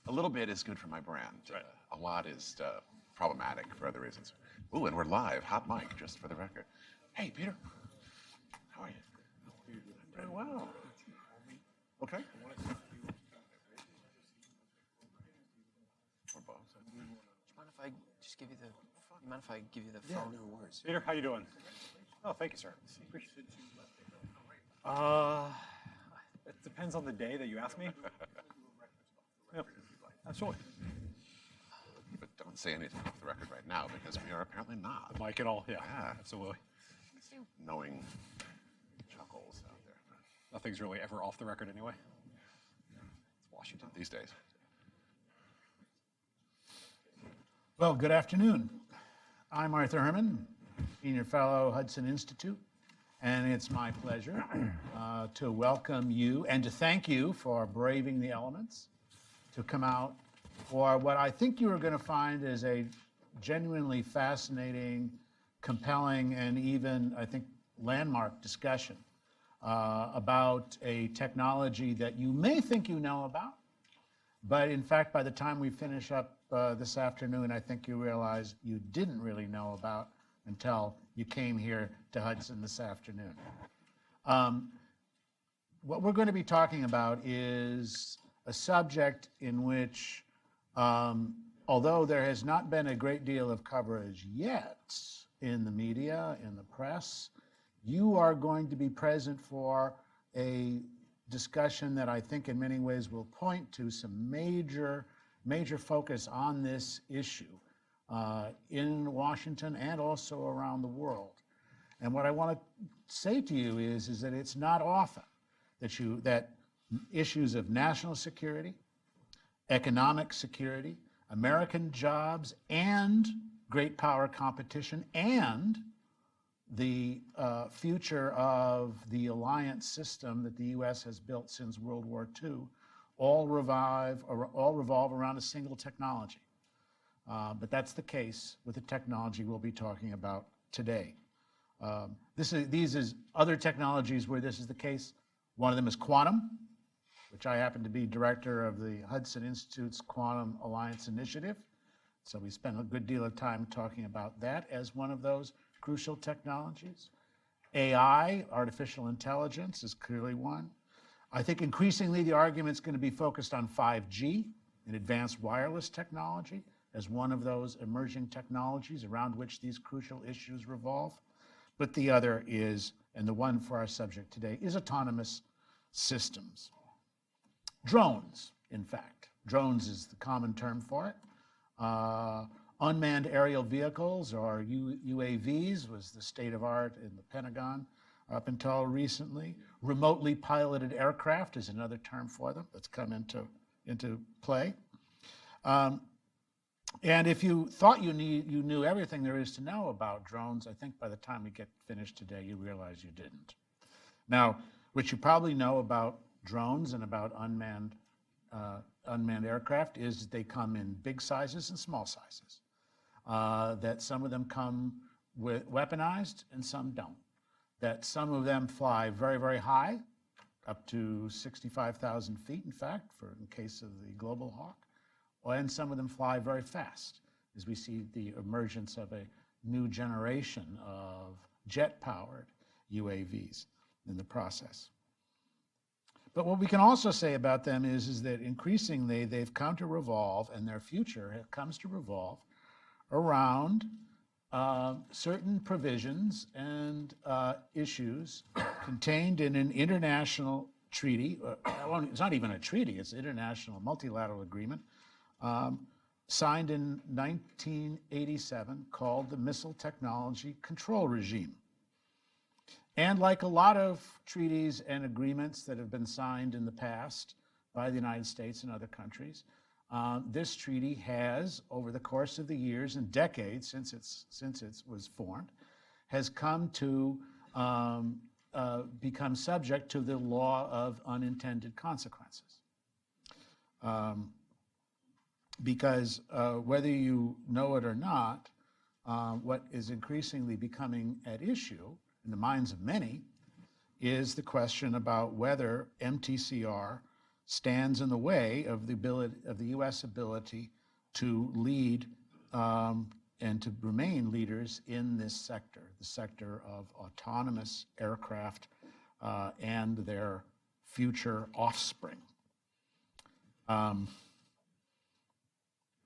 A little bit is good for my brand. Right. A lot is problematic for other reasons. Ooh, and we're live, hot mic, just for the record. Hey, Peter. How are you? Doing well. Okay. Or both. Do you mind if I just give you the? You mind if I give you the Yeah, phone? no worries. Peter, how you doing? Oh, thank you, sir. Appreciate it. It depends on the day that you ask me. Yep, absolutely. But don't say anything off the record right now because we are apparently not. Mike and all, yeah, Yeah. absolutely. Knowing chuckles out there. Nothing's really ever off the record anyway. It's Washington. These days. Well, good afternoon. I'm Arthur Herman, Senior Fellow, Hudson Institute, and it's my pleasure to welcome you and to thank you for braving the elements to come out for what I think you are going to find is a genuinely fascinating, compelling, and even, I think, landmark discussion about a technology that you may think you know about, but in fact, by the time we finish up this afternoon, I think you realize you didn't really know about until you came here to Hudson this afternoon. What we're going to be talking about is a subject in which, although there has not been a great deal of coverage yet in the media, in the press, you are going to be present for a discussion that I think in many ways will point to some major focus on this issue in Washington and also around the world. And what I want to say to you is that it's not often that issues of national security, economic security, American jobs, and great power competition, and the future of the alliance system that the U.S. has built since World War II all revolve around a single technology. But that's the case with the technology we'll be talking about today. These is other technologies where this is the case. One of them is quantum, which I happen to be director of the Hudson Institute's Quantum Alliance Initiative. So we spent a good deal of time talking about that as one of those crucial technologies. AI, artificial intelligence, is clearly one. I think increasingly the argument's going to be focused on 5G and advanced wireless technology as one of those emerging technologies around which these crucial issues revolve. But the other is, and the one for our subject today, is autonomous systems. Drones, in fact. Drones is the common term for it. Unmanned aerial vehicles, or UAVs, was the state of art in the Pentagon up until recently. Remotely piloted aircraft is another term for them that's come into play. And if you thought you knew everything there is to know about drones, I think by the time we get finished today, you realize you didn't. Now, what you probably know about drones and about unmanned aircraft is that they come in big sizes and small sizes. That some of them come with weaponized and some don't. That some of them fly very, very high, up to 65,000 feet, in fact, in case of the Global Hawk. And some of them fly very fast, as we see the emergence of a new generation of jet-powered UAVs in the process. But what we can also say about them is that increasingly they've come to revolve, and their future comes to revolve around certain provisions and issues contained in an international treaty. It's not even a treaty, it's an international multilateral agreement signed in 1987 called the Missile Technology Control Regime. And like a lot of treaties and agreements that have been signed in the past by the United States and other countries, this treaty has, over the course of the years and decades since it was formed, has come to become subject to the law of unintended consequences. Because whether you know it or not, what is increasingly becoming at issue in the minds of many is the question about whether Mtcr stands in the way of the U.S. ability to lead and to remain leaders in this sector, the sector of autonomous aircraft and their future offspring.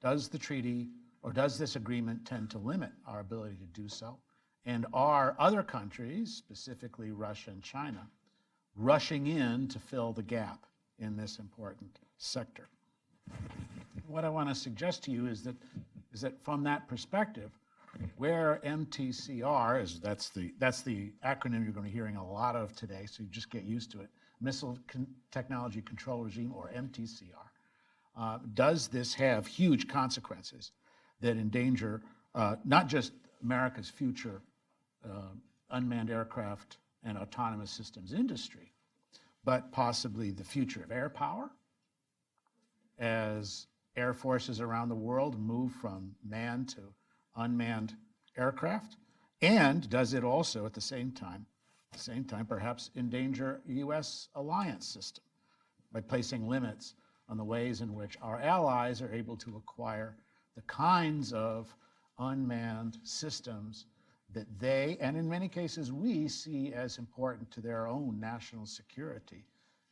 Does the treaty or does this agreement tend to limit our ability to do so? And are other countries, specifically Russia and China, rushing in to fill the gap in this important sector? What I want to suggest to you is that from that perspective, where Mtcr is, that's the acronym you're going to be hearing a lot of today, so you just get used to it, Missile Technology Control Regime, or Mtcr. Does this have huge consequences that endanger not just America's future unmanned aircraft and autonomous systems industry, but possibly the future of air power as air forces around the world move from manned to unmanned aircraft? And does it also at the same time perhaps endanger U.S. alliance system by placing limits on the ways in which our allies are able to acquire the kinds of unmanned systems that they, and in many cases we, see as important to their own national security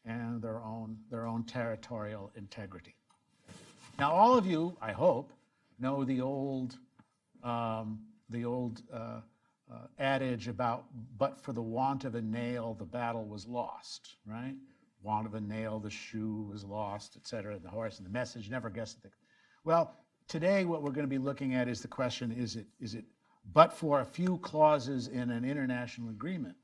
and their own territorial integrity. Now, all of you, I hope, know the old adage about, but for the want of a nail, the battle was lost, right? Want of a nail, the shoe was lost, et cetera, the horse, and the message never gets to the... Well, today what we're going to be looking at is the question, is it but for a few clauses in an international agreement,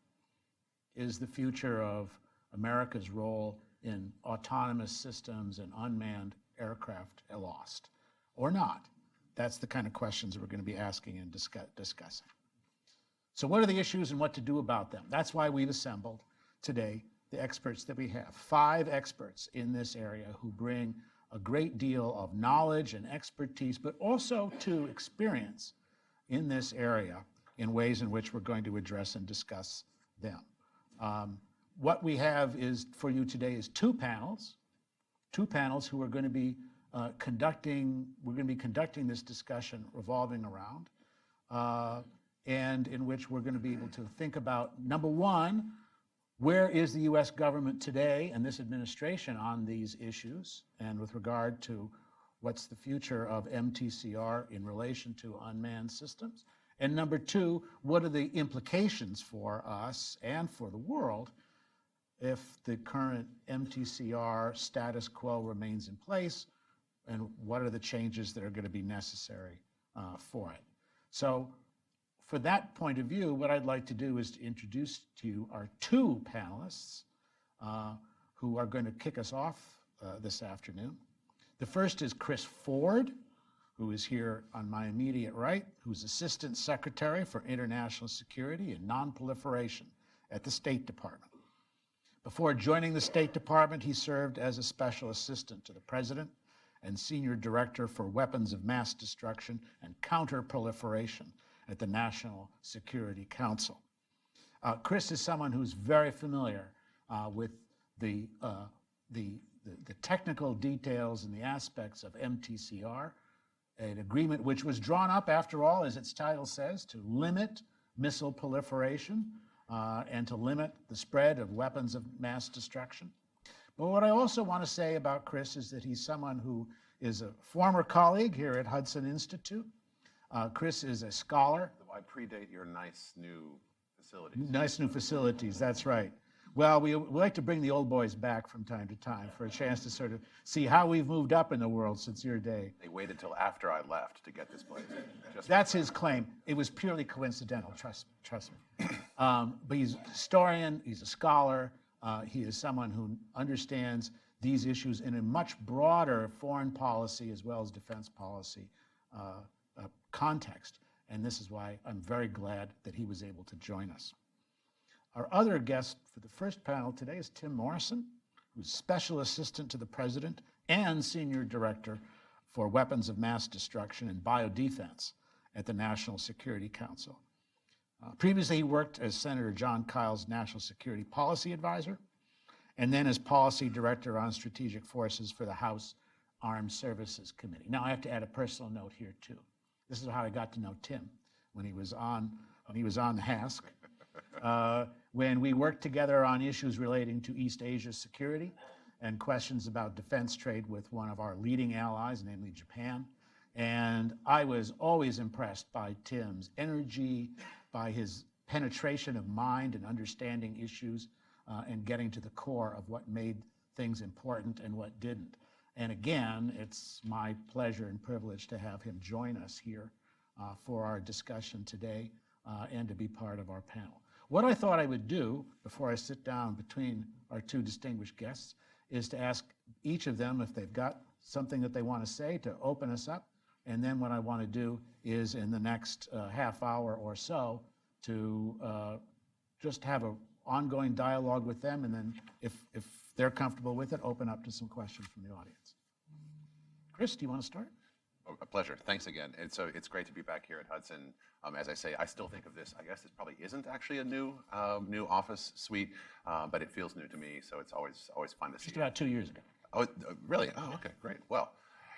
is the future of America's role in autonomous systems and unmanned aircraft lost or not? That's the kind of questions we're going to be asking and discussing. So what are the issues and what to do about them? That's why we've assembled today the experts that we have. 5 experts in this area who bring a great deal of knowledge and expertise, but also to experience in this area in ways in which we're going to address and discuss them. What we have is for you today is two panels who are going to be conducting this discussion revolving around, and in which we're going to be able to think about, number one, where is the U.S. government today and this administration on these issues, and with regard to what's the future of Mtcr in relation to unmanned systems? And number two, what are the implications for us and for the world if the current Mtcr status quo remains in place, and what are the changes that are going to be necessary for it? So for that point of view, what I'd like to do is to introduce to you our 2 panelists who are going to kick us off this afternoon. The first is Chris Ford, who is here on my immediate right, who's Assistant Secretary for International Security and Nonproliferation at the State Department. Before joining the State Department, he served as a Special Assistant to the President and Senior Director for Weapons of Mass Destruction and Counterproliferation at the National Security Council. Chris is someone who's very familiar with the technical details and the aspects of Mtcr, an agreement which was drawn up, after all, as its title says, to limit missile proliferation and to limit the spread of weapons of mass destruction. But what I also want to say about Chris is that he's someone who is a former colleague here at Hudson Institute. Chris is a scholar. I predate your nice new facilities. Nice new facilities, that's right. Well, we like to bring the old boys back from time to time for a chance to sort of see how we've moved up in the world since your day. They waited till after I left to get this place. That's his claim. It was purely coincidental, trust me. But he's a historian, he's a scholar, he is someone who understands these issues in a much broader foreign policy as well as defense policy context. And this is why I'm very glad that he was able to join us. Our other guest for the first panel today is Tim Morrison, who's Special Assistant to the President and Senior Director for Weapons of Mass Destruction and Biodefense at the National Security Council. Previously, he worked as Senator John Kyle's National Security Policy Advisor and then as Policy Director on Strategic Forces for the House Armed Services Committee. Now, I have to add a personal note here, too. This is how I got to know Tim when he was on the HASC. When we worked together on issues relating to East Asia security and questions about defense trade with one of our leading allies, namely Japan. And I was always impressed by Tim's energy, by his penetration of mind and understanding issues and getting to the core of what made things important and what didn't. And again, it's my pleasure and privilege to have him join us here for our discussion today and to be part of our panel. What I thought I would do before I sit down between our two distinguished guests is to ask each of them if they've got something that they want to say to open us up. And then what I want to do is in the next half hour or so to just have an ongoing dialogue with them. And then if they're comfortable with it, open up to some questions from the audience. Chris, do you want to start? Oh, a pleasure. Thanks again. And so it's great to be back here at Hudson. As I say, I still think of this, I guess this probably isn't actually a new office suite, but it feels new to me, so it's always fun to see. Just about 2 years ago. Oh, really? Oh, okay, great. Well,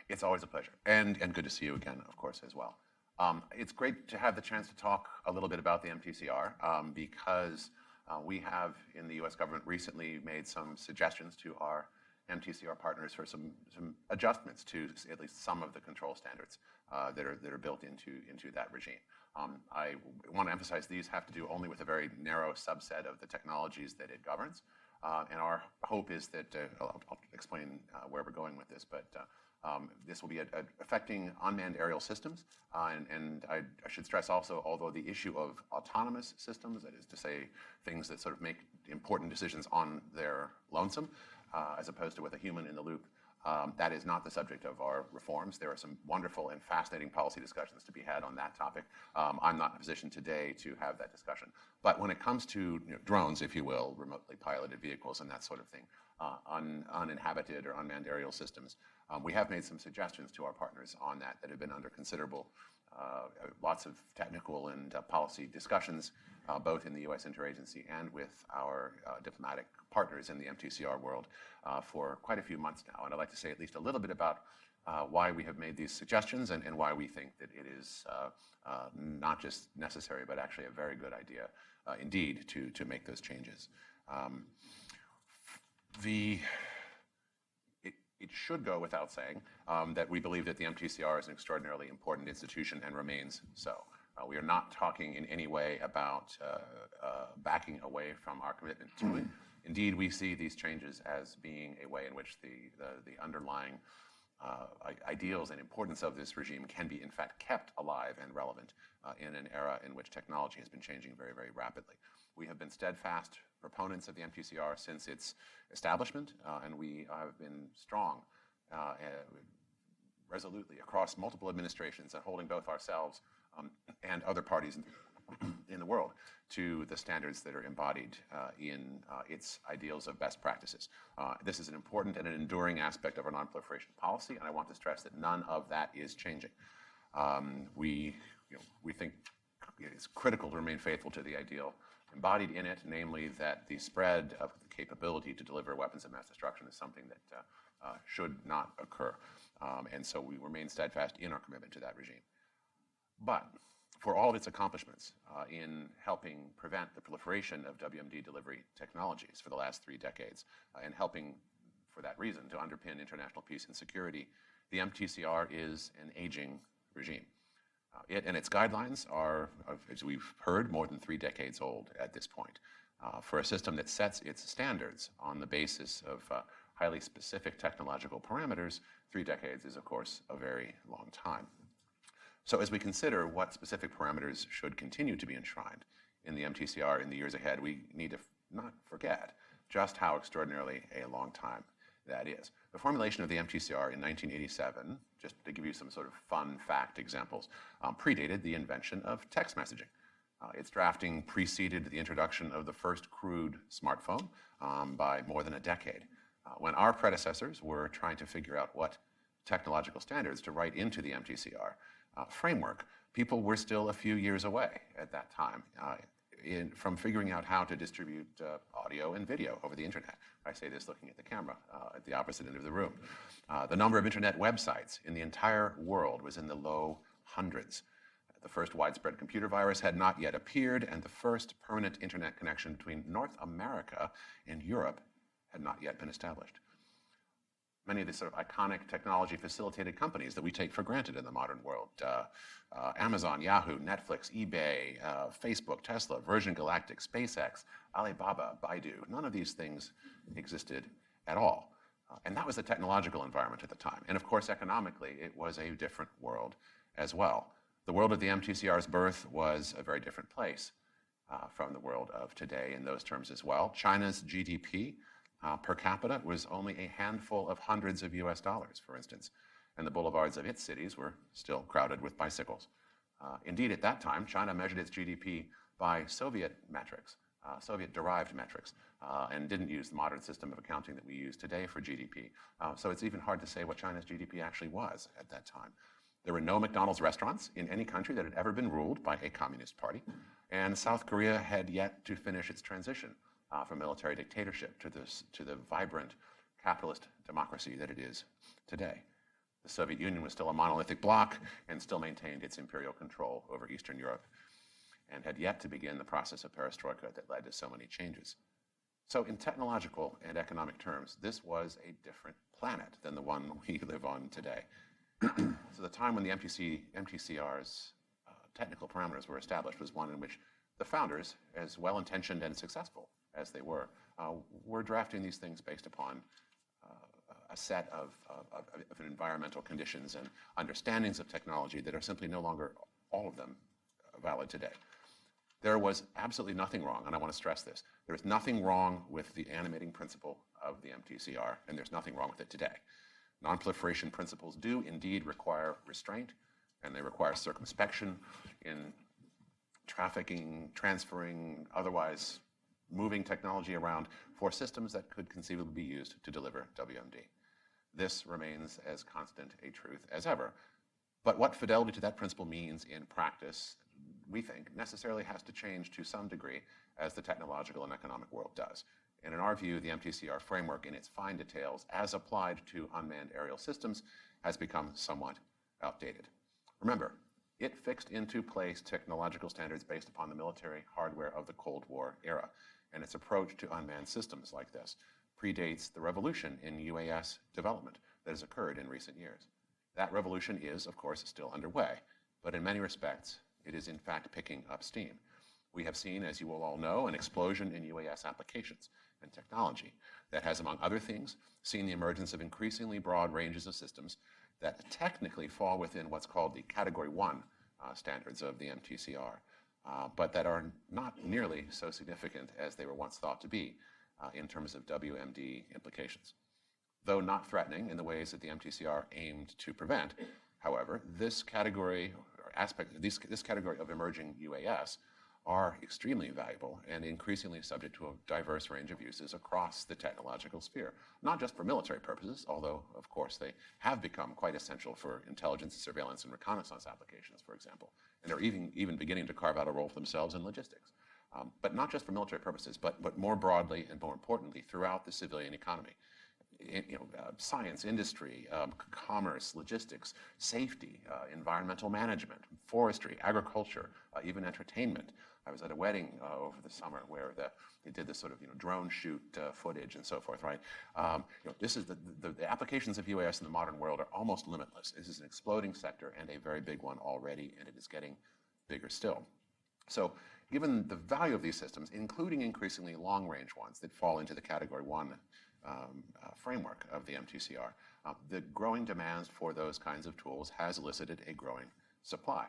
it's always a pleasure. And good to see you again, of course, as well. It's great to have the chance to talk a little bit about the MTCR because we have in the US government recently made some suggestions to our MTCR partners for some adjustments to at least some of the control standards that are built into that regime. I want to emphasize these have to do only with a very narrow subset of the technologies that it governs. And our hope is that, I'll explain where we're going with this, but this will be affecting unmanned aerial systems. And I should stress also, although the issue of autonomous systems, that is to say, things that sort of make important decisions on their lonesome, as opposed to with a human in the loop, that is not the subject of our reforms. There are some wonderful and fascinating policy discussions to be had on that topic. I'm not in a position today to have that discussion. But when it comes to drones, if you will, remotely piloted vehicles and that sort of thing, uninhabited or unmanned aerial systems, we have made some suggestions to our partners on that have been under considerable, lots of technical and policy discussions, both in the U.S. interagency and with our diplomatic partners in the MTCR world for quite a few months now. And I'd like to say at least a little bit about why we have made these suggestions and why we think that it is not just necessary, but actually a very good idea indeed to make those changes. It should go without saying that we believe that the MTCR is an extraordinarily important institution and remains so. We are not talking in any way about backing away from our commitment to it. Indeed, we see these changes as being a way in which the underlying ideals and importance of this regime can be in fact kept alive and relevant in an era in which technology has been changing very, very rapidly. We have been steadfast proponents of the MTCR since its establishment, and we have been strong resolutely across multiple administrations and holding both ourselves and other parties in the world to the standards that are embodied in its ideals of best practices. This is an important and an enduring aspect of our nonproliferation policy, and I want to stress that none of that is changing. We think it's critical to remain faithful to the ideal embodied in it, namely that the spread of the capability to deliver weapons of mass destruction is something that should not occur. And so we remain steadfast in our commitment to that regime. But for all of its accomplishments in helping prevent the proliferation of WMD delivery technologies for the last 3 decades, and helping, for that reason, to underpin international peace and security, the MTCR is an aging regime. It and its guidelines are, as we've heard, more than 3 decades old at this point. For a system that sets its standards on the basis of highly specific technological parameters, 3 decades is, of course, a very long time. So as we consider what specific parameters should continue to be enshrined in the MTCR in the years ahead, we need to not forget just how extraordinarily a long time that is. The formulation of the MTCR in 1987, just to give you some sort of fun fact examples, predated the invention of text messaging. Its drafting preceded the introduction of the first crude smartphone by more than a decade. When our predecessors were trying to figure out what technological standards to write into the MTCR framework, people were still a few years away at that time from figuring out how to distribute audio and video over the internet. I say this looking at the camera at the opposite end of the room. The number of internet websites in the entire world was in the low hundreds. The first widespread computer virus had not yet appeared, and the first permanent internet connection between North America and Europe had not yet been established. Many of these sort of iconic technology-facilitated companies that we take for granted in the modern world, Amazon, Yahoo, Netflix, eBay, Facebook, Tesla, Virgin Galactic, SpaceX, Alibaba, Baidu, none of these things existed at all. And that was the technological environment at the time. And of course, economically, it was a different world as well. The world of the MTCR's birth was a very different place from the world of today in those terms as well. China's GDP per capita was only a handful of hundreds of US dollars, for instance, and the boulevards of its cities were still crowded with bicycles. Indeed, at that time, China measured its GDP by Soviet metrics, Soviet-derived metrics, and didn't use the modern system of accounting that we use today for GDP. So it's even hard to say what China's GDP actually was at that time. There were no McDonald's restaurants in any country that had ever been ruled by a communist party, and South Korea had yet to finish its transition from military dictatorship to the vibrant capitalist democracy that it is today. The Soviet Union was still a monolithic bloc and still maintained its imperial control over Eastern Europe, and had yet to begin the process of perestroika that led to so many changes. So in technological and economic terms, this was a different planet than the one we live on today. So the time when the MTCR's technical parameters were established was one in which the founders, as well-intentioned and successful as they were drafting these things based upon a set of environmental conditions and understandings of technology that are simply no longer, all of them, valid today. There was absolutely nothing wrong, and I want to stress this, there is nothing wrong with the animating principle of the MTCR, and there's nothing wrong with it today. Non-proliferation principles do indeed require restraint, and they require circumspection in trafficking, transferring, otherwise moving technology around for systems that could conceivably be used to deliver WMD. This remains as constant a truth as ever. But what fidelity to that principle means in practice, we think, necessarily has to change to some degree as the technological and economic world does. And in our view, the MTCR framework in its fine details, as applied to unmanned aerial systems, has become somewhat outdated. Remember, it fixed into place technological standards based upon the military hardware of the Cold War era, and its approach to unmanned systems like this predates the revolution in UAS development that has occurred in recent years. That revolution is, of course, still underway, but in many respects, it is in fact picking up steam. We have seen, as you will all know, an explosion in UAS applications and technology that has, among other things, seen the emergence of increasingly broad ranges of systems that technically fall within what's called the Category 1 standards of the MTCR, but that are not nearly so significant as they were once thought to be in terms of WMD implications. Though not threatening in the ways that the MTCR aimed to prevent, however, this category or aspect, this category of emerging UAS are extremely valuable and increasingly subject to a diverse range of uses across the technological sphere, not just for military purposes, although, of course, they have become quite essential for intelligence, surveillance, and reconnaissance applications, for example, and are even beginning to carve out a role for themselves in logistics. But not just for military purposes, but more broadly and more importantly throughout the civilian economy. Science, industry, commerce, logistics, safety, environmental management, forestry, agriculture, even entertainment. I was at a wedding over the summer where they did this sort of drone shoot footage and so forth, right? This is the applications of UAS in the modern world are almost limitless. This is an exploding sector and a very big one already, and it is getting bigger still. So given the value of these systems, including increasingly long-range ones that fall into the Category 1 framework of the MTCR, the growing demands for those kinds of tools has elicited a growing supply.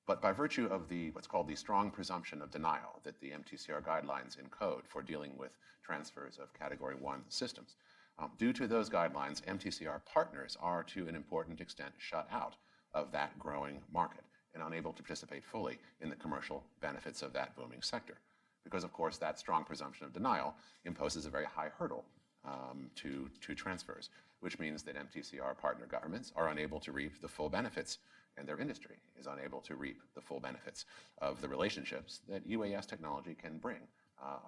But by virtue of what's called the strong presumption of denial that the MTCR guidelines encode for dealing with transfers of Category 1 systems, due to those guidelines, MTCR partners are to an important extent shut out of that growing market and unable to participate fully in the commercial benefits of that booming sector. Because, of course, that strong presumption of denial imposes a very high hurdle to transfers, which means that MTCR partner governments are unable to reap the full benefits and their industry is unable to reap the full benefits of the relationships that UAS technology can bring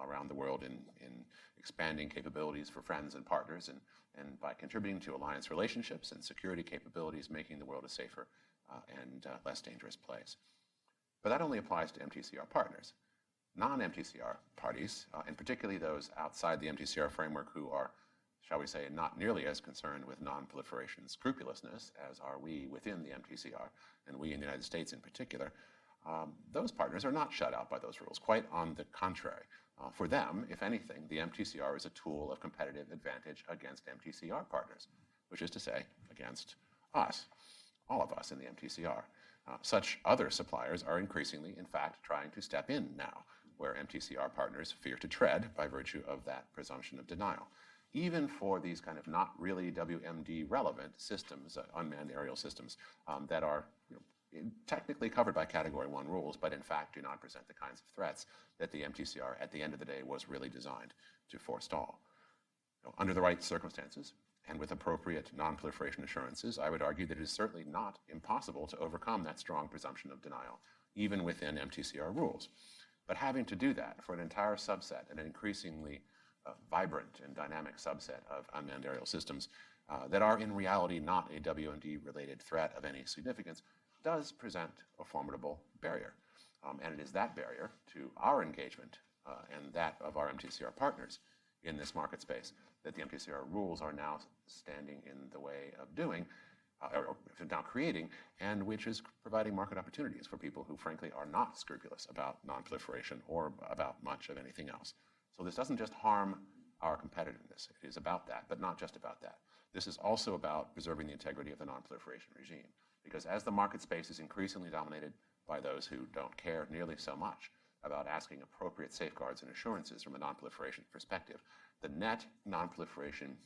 around the world in expanding capabilities for friends and partners, and by contributing to alliance relationships and security capabilities, making the world a safer and less dangerous place. But that only applies to MTCR partners. Non-MTCR parties, and particularly those outside the MTCR framework who are, shall we say, not nearly as concerned with non-proliferation scrupulousness as are we within the MTCR, and we in the United States in particular, those partners are not shut out by those rules. Quite on the contrary. For them, if anything, the MTCR is a tool of competitive advantage against MTCR partners, which is to say, against us, all of us in the MTCR. Such other suppliers are increasingly, in fact, trying to step in now, where MTCR partners fear to tread by virtue of that presumption of denial. Even for these kind of not really WMD relevant systems, unmanned aerial systems, that are technically covered by Category 1 rules, but in fact do not present the kinds of threats that the MTCR at the end of the day was really designed to forestall. Under the right circumstances, and with appropriate non-proliferation assurances, I would argue that it is certainly not impossible to overcome that strong presumption of denial, even within MTCR rules. But having to do that for an entire subset, an increasingly vibrant and dynamic subset of unmanned aerial systems that are in reality not a WMD-related threat of any significance, does present a formidable barrier. And it is that barrier to our engagement and that of our MTCR partners in this market space that the MTCR rules are now standing in the way of doing, or now creating, and which is providing market opportunities for people who frankly are not scrupulous about non-proliferation or about much of anything else. So this doesn't just harm our competitiveness. It is about that, but not just about that. This is also about preserving the integrity of the non-proliferation regime. Because as the market space is increasingly dominated by those who don't care nearly so much about asking appropriate safeguards and assurances from a non-proliferation perspective, the net non-proliferation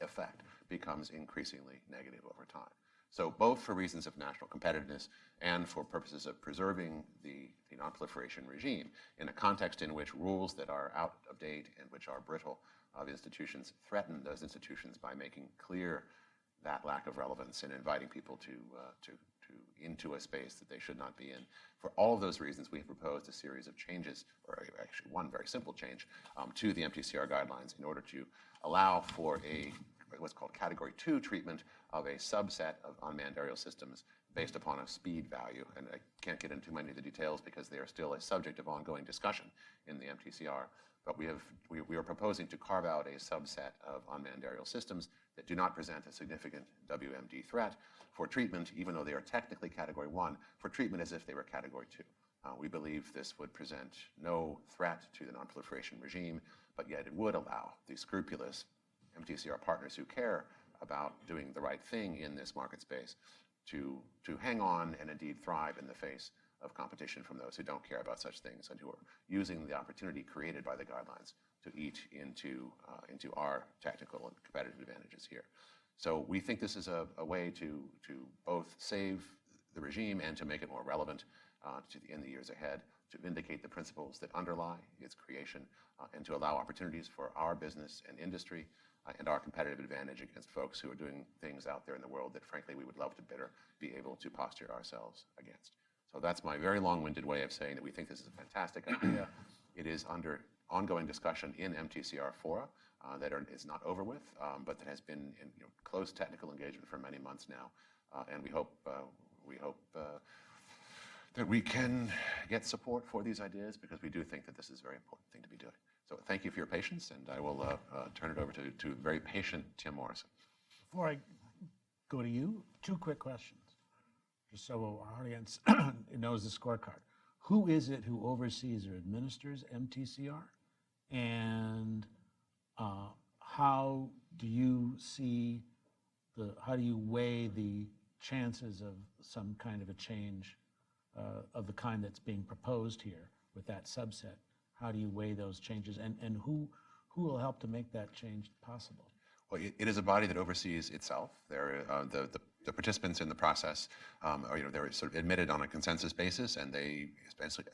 effect becomes increasingly negative over time. So both for reasons of national competitiveness and for purposes of preserving the non-proliferation regime in a context in which rules that are out of date and which are brittle of institutions threaten those institutions by making clear that lack of relevance and inviting people into a space that they should not be in. For all of those reasons, we have proposed a series of changes, or actually one very simple change, to the MTCR guidelines in order to allow for what's called Category 2 treatment of a subset of unmanned aerial systems based upon a speed value. And I can't get into many of the details because they are still a subject of ongoing discussion in the MTCR. But we are proposing to carve out a subset of unmanned aerial systems that do not present a significant WMD threat for treatment, even though they are technically Category 1, for treatment as if they were Category 2. We believe this would present no threat to the non-proliferation regime, but yet it would allow the scrupulous MTCR partners who care about doing the right thing in this market space to hang on and indeed thrive in the face of competition from those who don't care about such things and who are using the opportunity created by the guidelines to eat into our technical and competitive advantages here. So we think this is a way to both save the regime and to make it more relevant in the years ahead, to vindicate the principles that underlie its creation, and to allow opportunities for our business and industry and our competitive advantage against folks who are doing things out there in the world that frankly we would love to better be able to posture ourselves against. So that's my very long-winded way of saying that we think this is a fantastic idea. It is under ongoing discussion in MTCR fora that is not over with, but that has been in close technical engagement for many months now. And we hope that we can get support for these ideas because we do think that this is a very important thing to be doing. So thank you for your patience, and I will turn it over to very patient Tim Morrison. Before I go to you, two quick questions, just so our audience knows the scorecard. Who is it who oversees or administers MTCR? And how do you weigh the chances of some kind of a change of the kind that's being proposed here with that subset? How do you weigh those changes, and who will help to make that change possible? Well, it is a body that oversees itself. The participants in the process are they're sort of admitted on a consensus basis, and they essentially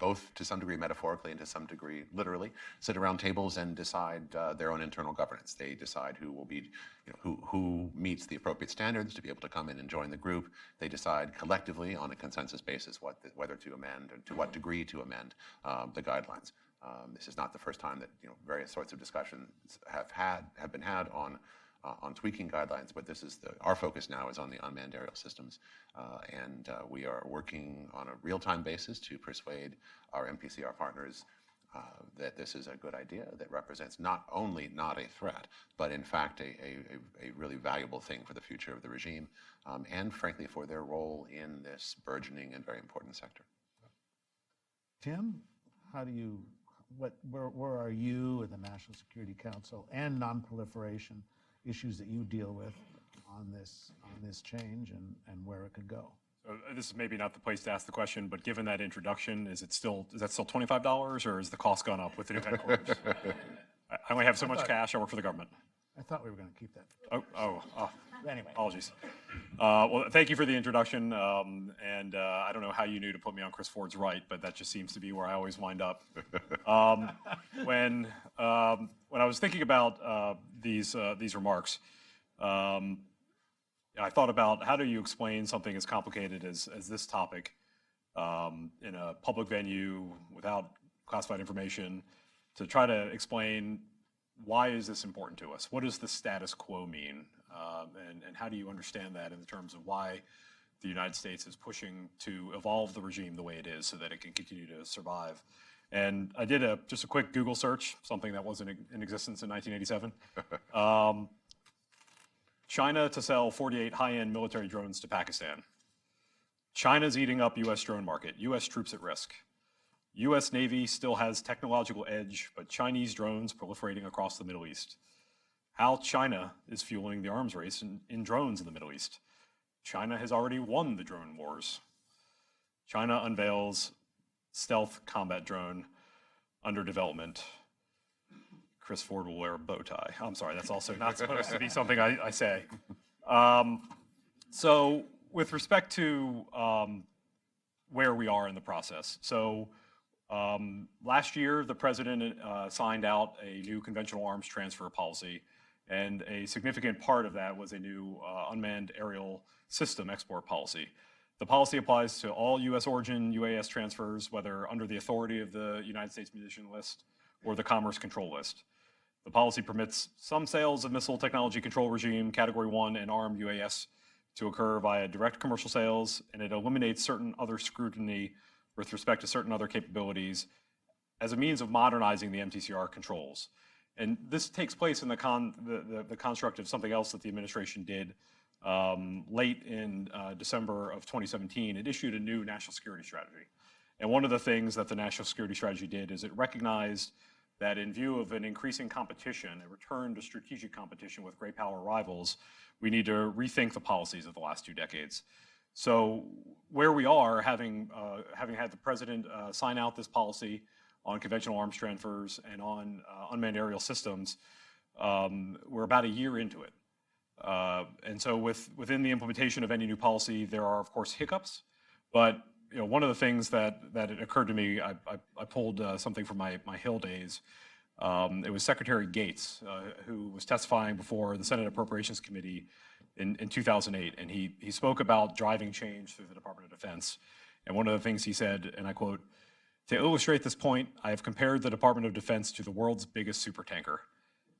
both to some degree metaphorically and to some degree literally, sit around tables and decide their own internal governance. They decide who will be, who meets the appropriate standards to be able to come in and join the group. They decide collectively on a consensus basis whether to amend or to what degree to amend the guidelines. This is not the first time that various sorts of discussions have been had on tweaking guidelines, but this is our focus now is on the unmanned aerial systems, and we are working on a real-time basis to persuade our MPCR partners that this is a good idea that represents not only not a threat, but in fact a really valuable thing for the future of the regime, and frankly for their role in this burgeoning and very important sector. Tim, where are you at the National Security Council and non-proliferation issues that you deal with on this change and where it could go? So this is maybe not the place to ask the question, but given that introduction, is that still $25, or has the cost gone up with the new headquarters? I only have so much cash. I work for the government. I thought we were going to keep that. Oh. Anyway. Apologies. Well, thank you for the introduction. And I don't know how you knew to put me on Chris Ford's right, but that just seems to be where I always wind up. When I was thinking about these remarks, I thought about how do you explain something as complicated as this topic in a public venue without classified information, to try to explain why is this important to us? What does the status quo mean? And how do you understand that in terms of why the United States is pushing to evolve the regime the way it is so that it can continue to survive? And I did just a quick Google search, something that wasn't in existence in 1987. China to sell 48 high-end military drones to Pakistan. China's eating up U.S. drone market. U.S. troops at risk. U.S. Navy still has technological edge, but Chinese drones proliferating across the Middle East. How China is fueling the arms race in drones in the Middle East. China has already won the drone wars. China unveils stealth combat drone under development. Chris Ford will wear a bow tie. I'm sorry, that's also not supposed to be something I say. So with respect to where we are in the process. So last year, the president signed out a new conventional arms transfer policy, and a significant part of that was a new unmanned aerial system export policy. The policy applies to all U.S. origin UAS transfers, whether under the authority of the United States Munition List or the Commerce Control List. The policy permits some sales of Missile Technology Control Regime Category 1 and armed UAS to occur via direct commercial sales, and it eliminates certain other scrutiny with respect to certain other capabilities as a means of modernizing the MTCR controls. And this takes place in the construct of something else that the administration did late in December of 2017. It issued a new national security strategy. And one of the things that the national security strategy did is it recognized that in view of an increasing competition, a return to strategic competition with great power rivals, we need to rethink the policies of the last 2 decades. So where we are, having had the president sign out this policy on conventional arms transfers and on unmanned aerial systems, we're about a year into it. And so within the implementation of any new policy, there are, of course, hiccups. But one of the things that it occurred to me, I pulled something from my Hill days. It was Secretary Gates who was testifying before the Senate Appropriations Committee in 2008, and he spoke about driving change through the Department of Defense. And one of the things he said, and I quote, "To illustrate this point, I have compared the Department of Defense to the world's biggest supertanker.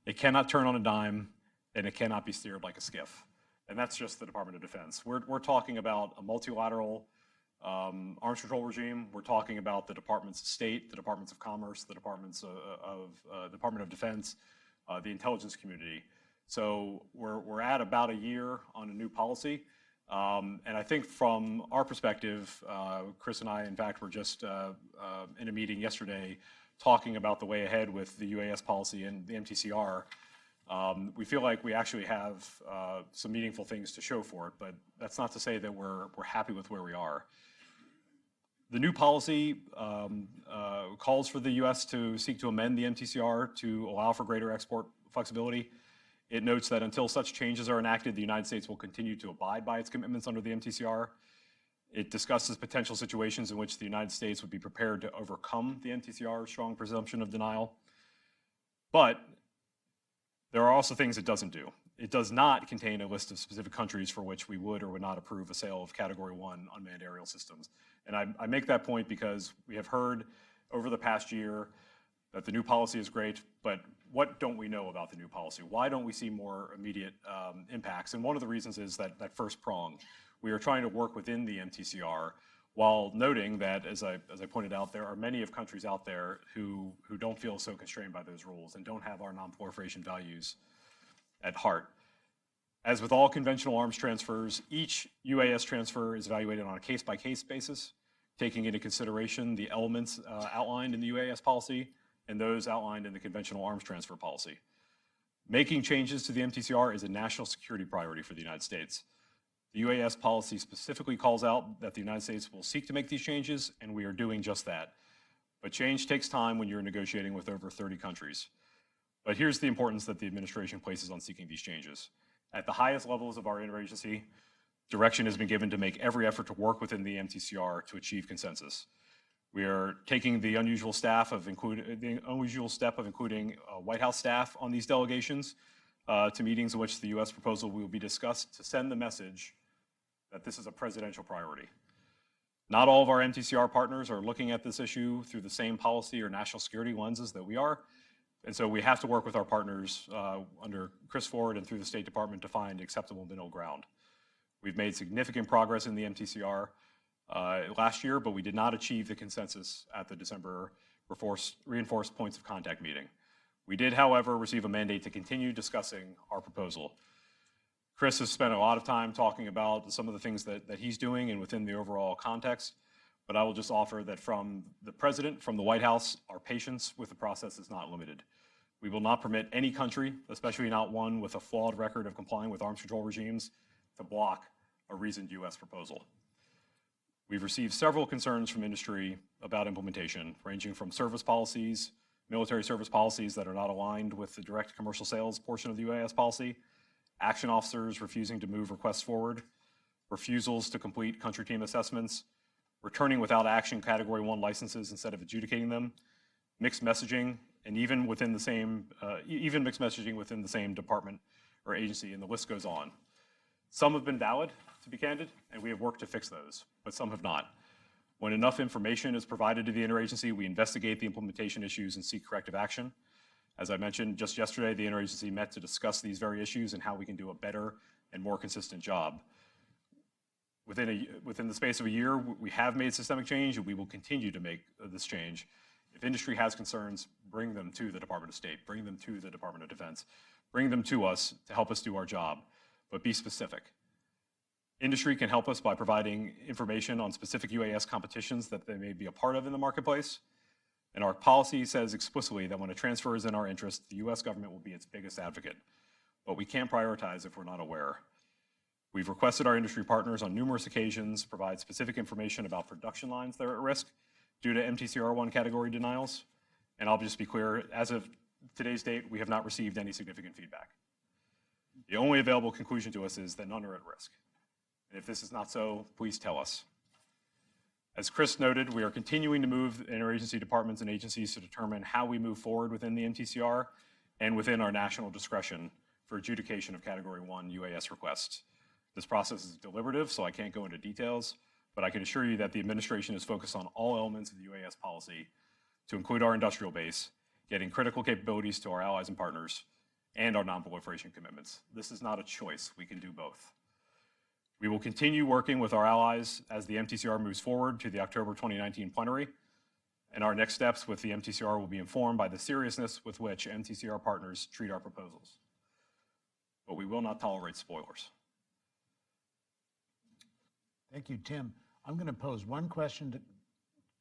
It cannot turn on a dime, and it cannot be steered like a skiff." And that's just the Department of Defense. We're talking about a multilateral arms control regime. We're talking about the Departments of State, the Departments of Commerce, the Departments of Department of Defense, the intelligence community. So we're at about a year on a new policy. And I think from our perspective, Chris and I, in fact, were just in a meeting yesterday talking about the way ahead with the UAS policy and the MTCR. We feel like we actually have some meaningful things to show for it, but that's not to say that we're happy with where we are. The new policy calls for the U.S. to seek to amend the MTCR to allow for greater export flexibility. It notes that until such changes are enacted, the United States will continue to abide by its commitments under the MTCR. It discusses potential situations in which the United States would be prepared to overcome the MTCR's strong presumption of denial. But there are also things it doesn't do. It does not contain a list of specific countries for which we would or would not approve a sale of Category 1 unmanned aerial systems. And I make that point because we have heard over the past year that the new policy is great, but what don't we know about the new policy? Why don't we see more immediate impacts? And one of the reasons is that first prong. We are trying to work within the MTCR while noting that, as I pointed out, there are many of countries out there who don't feel so constrained by those rules and don't have our non-proliferation values at heart. As with all conventional arms transfers, each UAS transfer is evaluated on a case-by-case basis, taking into consideration the elements outlined in the UAS policy and those outlined in the conventional arms transfer policy. Making changes to the MTCR is a national security priority for the United States. The UAS policy specifically calls out that the United States will seek to make these changes, and we are doing just that. But change takes time when you're negotiating with over 30 countries. But here's the importance that the administration places on seeking these changes. At the highest levels of our interagency, direction has been given to make every effort to work within the MTCR to achieve consensus. We are taking the unusual step of including White House staff on these delegations to meetings in which the U.S. proposal will be discussed to send the message that this is a presidential priority. Not all of our MTCR partners are looking at this issue through the same policy or national security lenses that we are. And so we have to work with our partners under Chris Ford and through the State Department to find acceptable middle ground. We've made significant progress in the MTCR last year, but we did not achieve the consensus at the December reinforced points of contact meeting. We did, however, receive a mandate to continue discussing our proposal. Chris has spent a lot of time talking about some of the things that he's doing and within the overall context, but I will just offer that from the President, from the White House, our patience with the process is not limited. We will not permit any country, especially not one with a flawed record of complying with arms control regimes, to block a reasoned U.S. proposal. We've received several concerns from industry about implementation, ranging from service policies, military service policies that are not aligned with the direct commercial sales portion of the UAS policy, action officers refusing to move requests forward, refusals to complete country team assessments, returning without action Category 1 licenses instead of adjudicating them, mixed messaging, and even mixed messaging within the same department or agency, and the list goes on. Some have been valid, to be candid, and we have worked to fix those, but some have not. When enough information is provided to the interagency, we investigate the implementation issues and seek corrective action. As I mentioned just yesterday, the interagency met to discuss these very issues and how we can do a better and more consistent job. Within the space of a year, we have made systemic change, and we will continue to make this change. If industry has concerns, bring them to the Department of State, bring them to the Department of Defense, bring them to us to help us do our job, but be specific. Industry can help us by providing information on specific UAS competitions that they may be a part of in the marketplace. And our policy says explicitly that when a transfer is in our interest, the US government will be its biggest advocate. But we can't prioritize if we're not aware. We've requested our industry partners on numerous occasions provide specific information about production lines that are at risk due to MTCR1 category denials. And I'll just be clear, as of today's date, we have not received any significant feedback. The only available conclusion to us is that none are at risk. And if this is not so, please tell us. As Chris noted, we are continuing to move interagency departments and agencies to determine how we move forward within the MTCR and within our national discretion for adjudication of Category 1 UAS requests. This process is deliberative, so I can't go into details, but I can assure you that the administration is focused on all elements of the UAS policy to include our industrial base, getting critical capabilities to our allies and partners, and our non-proliferation commitments. This is not a choice. We can do both. We will continue working with our allies as the MTCR moves forward to the October 2019 plenary, and our next steps with the MTCR will be informed by the seriousness with which MTCR partners treat our proposals. But we will not tolerate spoilers. Thank you, Tim. I'm going to pose one question to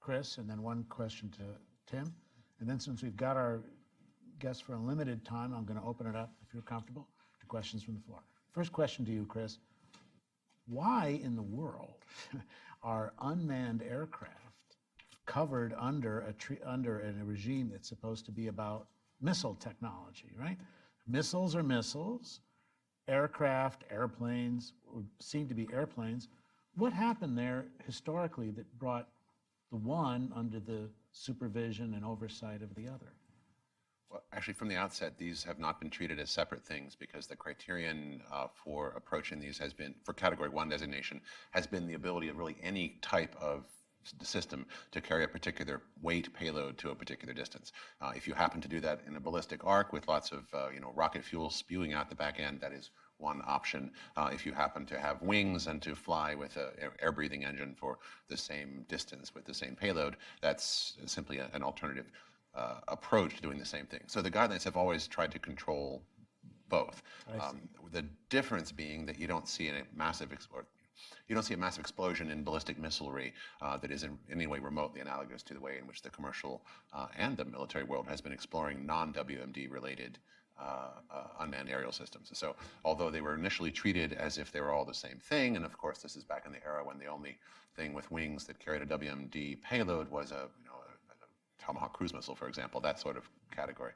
Chris and then one question to Tim. And then since we've got our guests for a limited time, I'm going to open it up, if you're comfortable, to questions from the floor. First question to you, Chris. Why in the world are unmanned aircraft covered under a regime that's supposed to be about missile technology, right? Missiles are missiles. Aircraft, airplanes, seem to be airplanes. What happened there historically that brought the one under the supervision and oversight of the other? Well, actually, from the outset, these have not been treated as separate things because the criterion for approaching these has been, for Category 1 designation, has been the ability of really any type of system to carry a particular weight payload to a particular distance. If you happen to do that in a ballistic arc with lots of rocket fuel spewing out the back end, that is one option. If you happen to have wings and to fly with an air-breathing engine for the same distance with the same payload, that's simply an alternative approach to doing the same thing. So the guidelines have always tried to control both. The difference being that you don't see a massive explosion in ballistic missilery that is in any way remotely analogous to the way in which the commercial and the military world has been exploring non-WMD related unmanned aerial systems. So although they were initially treated as if they were all the same thing, and of course this is back in the era when the only thing with wings that carried a WMD payload was a Tomahawk cruise missile, for example, that sort of category.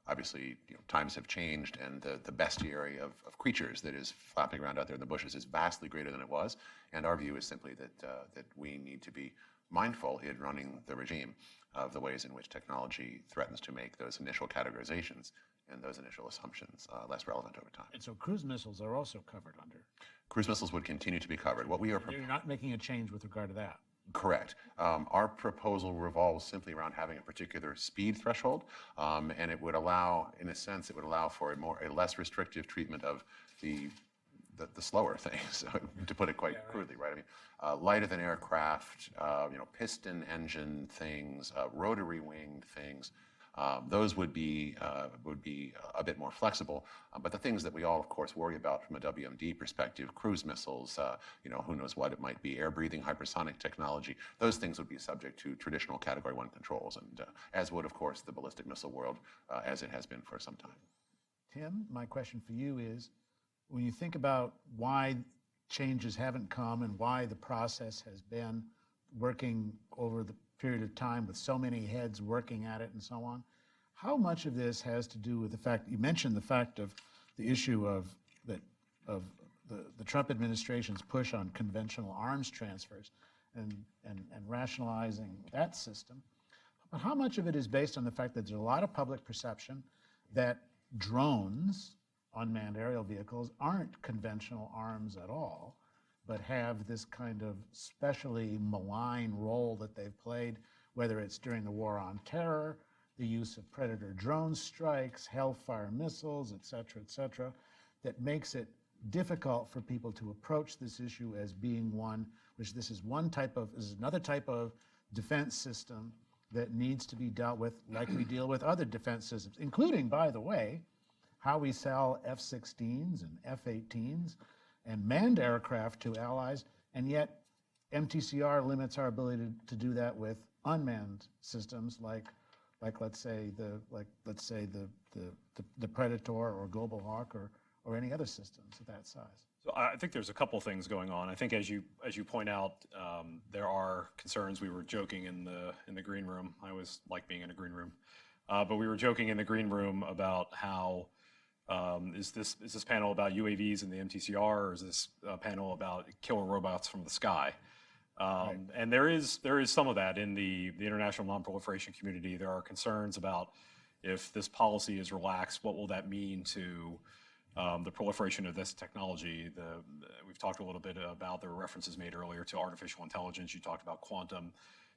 Obviously, times have changed, and the bestiary of creatures that is flapping around out there in the bushes is vastly greater than it was. And our view is simply that we need to be mindful in running the regime of the ways in which technology threatens to make those initial categorizations and those initial assumptions less relevant over time. And so cruise missiles are also covered under. Cruise missiles would continue to be covered. What we are You're not making a change with regard to that. Correct. Our proposal revolves simply around having a particular speed threshold, and it would allow, in a sense, it would allow for a less restrictive treatment of the slower things, to put it quite crudely, right? I mean, lighter than aircraft, piston engine things, rotary winged things. Those would be a bit more flexible, but the things that we all, of course, worry about from a WMD perspective, cruise missiles, who knows what it might be, air-breathing hypersonic technology, those things would be subject to traditional Category 1 controls, and as would, of course, the ballistic missile world, as it has been for some time. Tim, my question for you is, when you think about why changes haven't come and why the process has been working over the period of time with so many heads working at it and so on, how much of this has to do with the fact, you mentioned the fact of the issue of the Trump administration's push on conventional arms transfers and rationalizing that system, but how much of it is based on the fact that there's a lot of public perception that drones, unmanned aerial vehicles, aren't conventional arms at all, but have this kind of specially malign role that they've played, whether it's during the war on terror, the use of predator drone strikes, Hellfire missiles, et cetera, that makes it difficult for people to approach this issue as being one, which this is another type of defense system that needs to be dealt with like we deal with other defense systems, including, by the way, how we sell F-16s and F-18s and manned aircraft to allies, and yet MTCR limits our ability to do that with unmanned systems like let's say the Predator or Global Hawk or any other systems of that size. So I think there's a couple things going on. I think as you point out, there are concerns. We were joking in the green room. I always like being in a green room, but we were joking in the green room about how is this panel about UAVs and the MTCR, or is this panel about killer robots from the sky? Right. And there is some of that in the international non-proliferation community. There are concerns about if this policy is relaxed, what will that mean to the proliferation of this technology? We've talked a little bit about the references made earlier to artificial intelligence. You talked about quantum.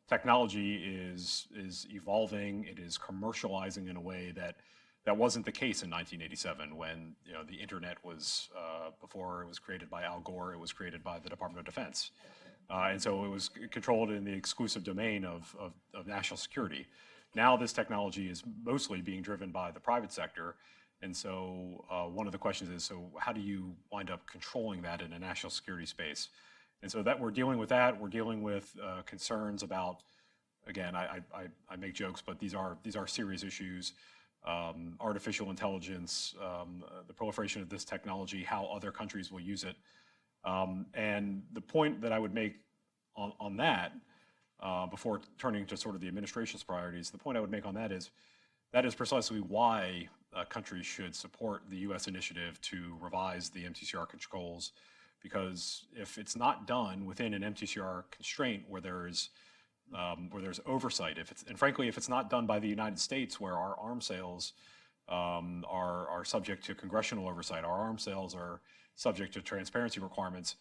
Technology is evolving. It is commercializing in a way that wasn't the case in 1987 when the internet was, before it was created by Al Gore, it was created by the Department of Defense. And so it was controlled in the exclusive domain of national security. Now this technology is mostly being driven by the private sector. And so one of the questions is, so how do you wind up controlling that in a national security space? And so that we're dealing with that. We're dealing with concerns about, again, I make jokes, but these are serious issues. Artificial intelligence, the proliferation of this technology, how other countries will use it. And the point that I would make on that, before turning to sort of the administration's priorities, the point I would make on that is precisely why countries should support the U.S. initiative to revise the MTCR controls, because if it's not done within an MTCR constraint where there's oversight, and frankly, if it's not done by the United States, where our arms sales are subject to congressional oversight, our arms sales are subject to transparency requirements,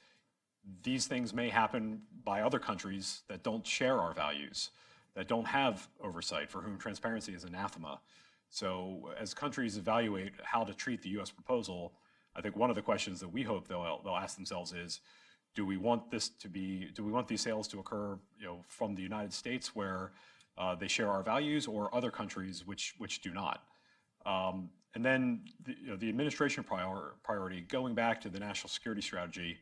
these things may happen by other countries that don't share our values, that don't have oversight, for whom transparency is anathema. So as countries evaluate how to treat the U.S. proposal, I think one of the questions that we hope they'll ask themselves is, do we want these sales to occur, from the United States where they share our values, or other countries which do not? And then the administration priority, going back to the national security strategy,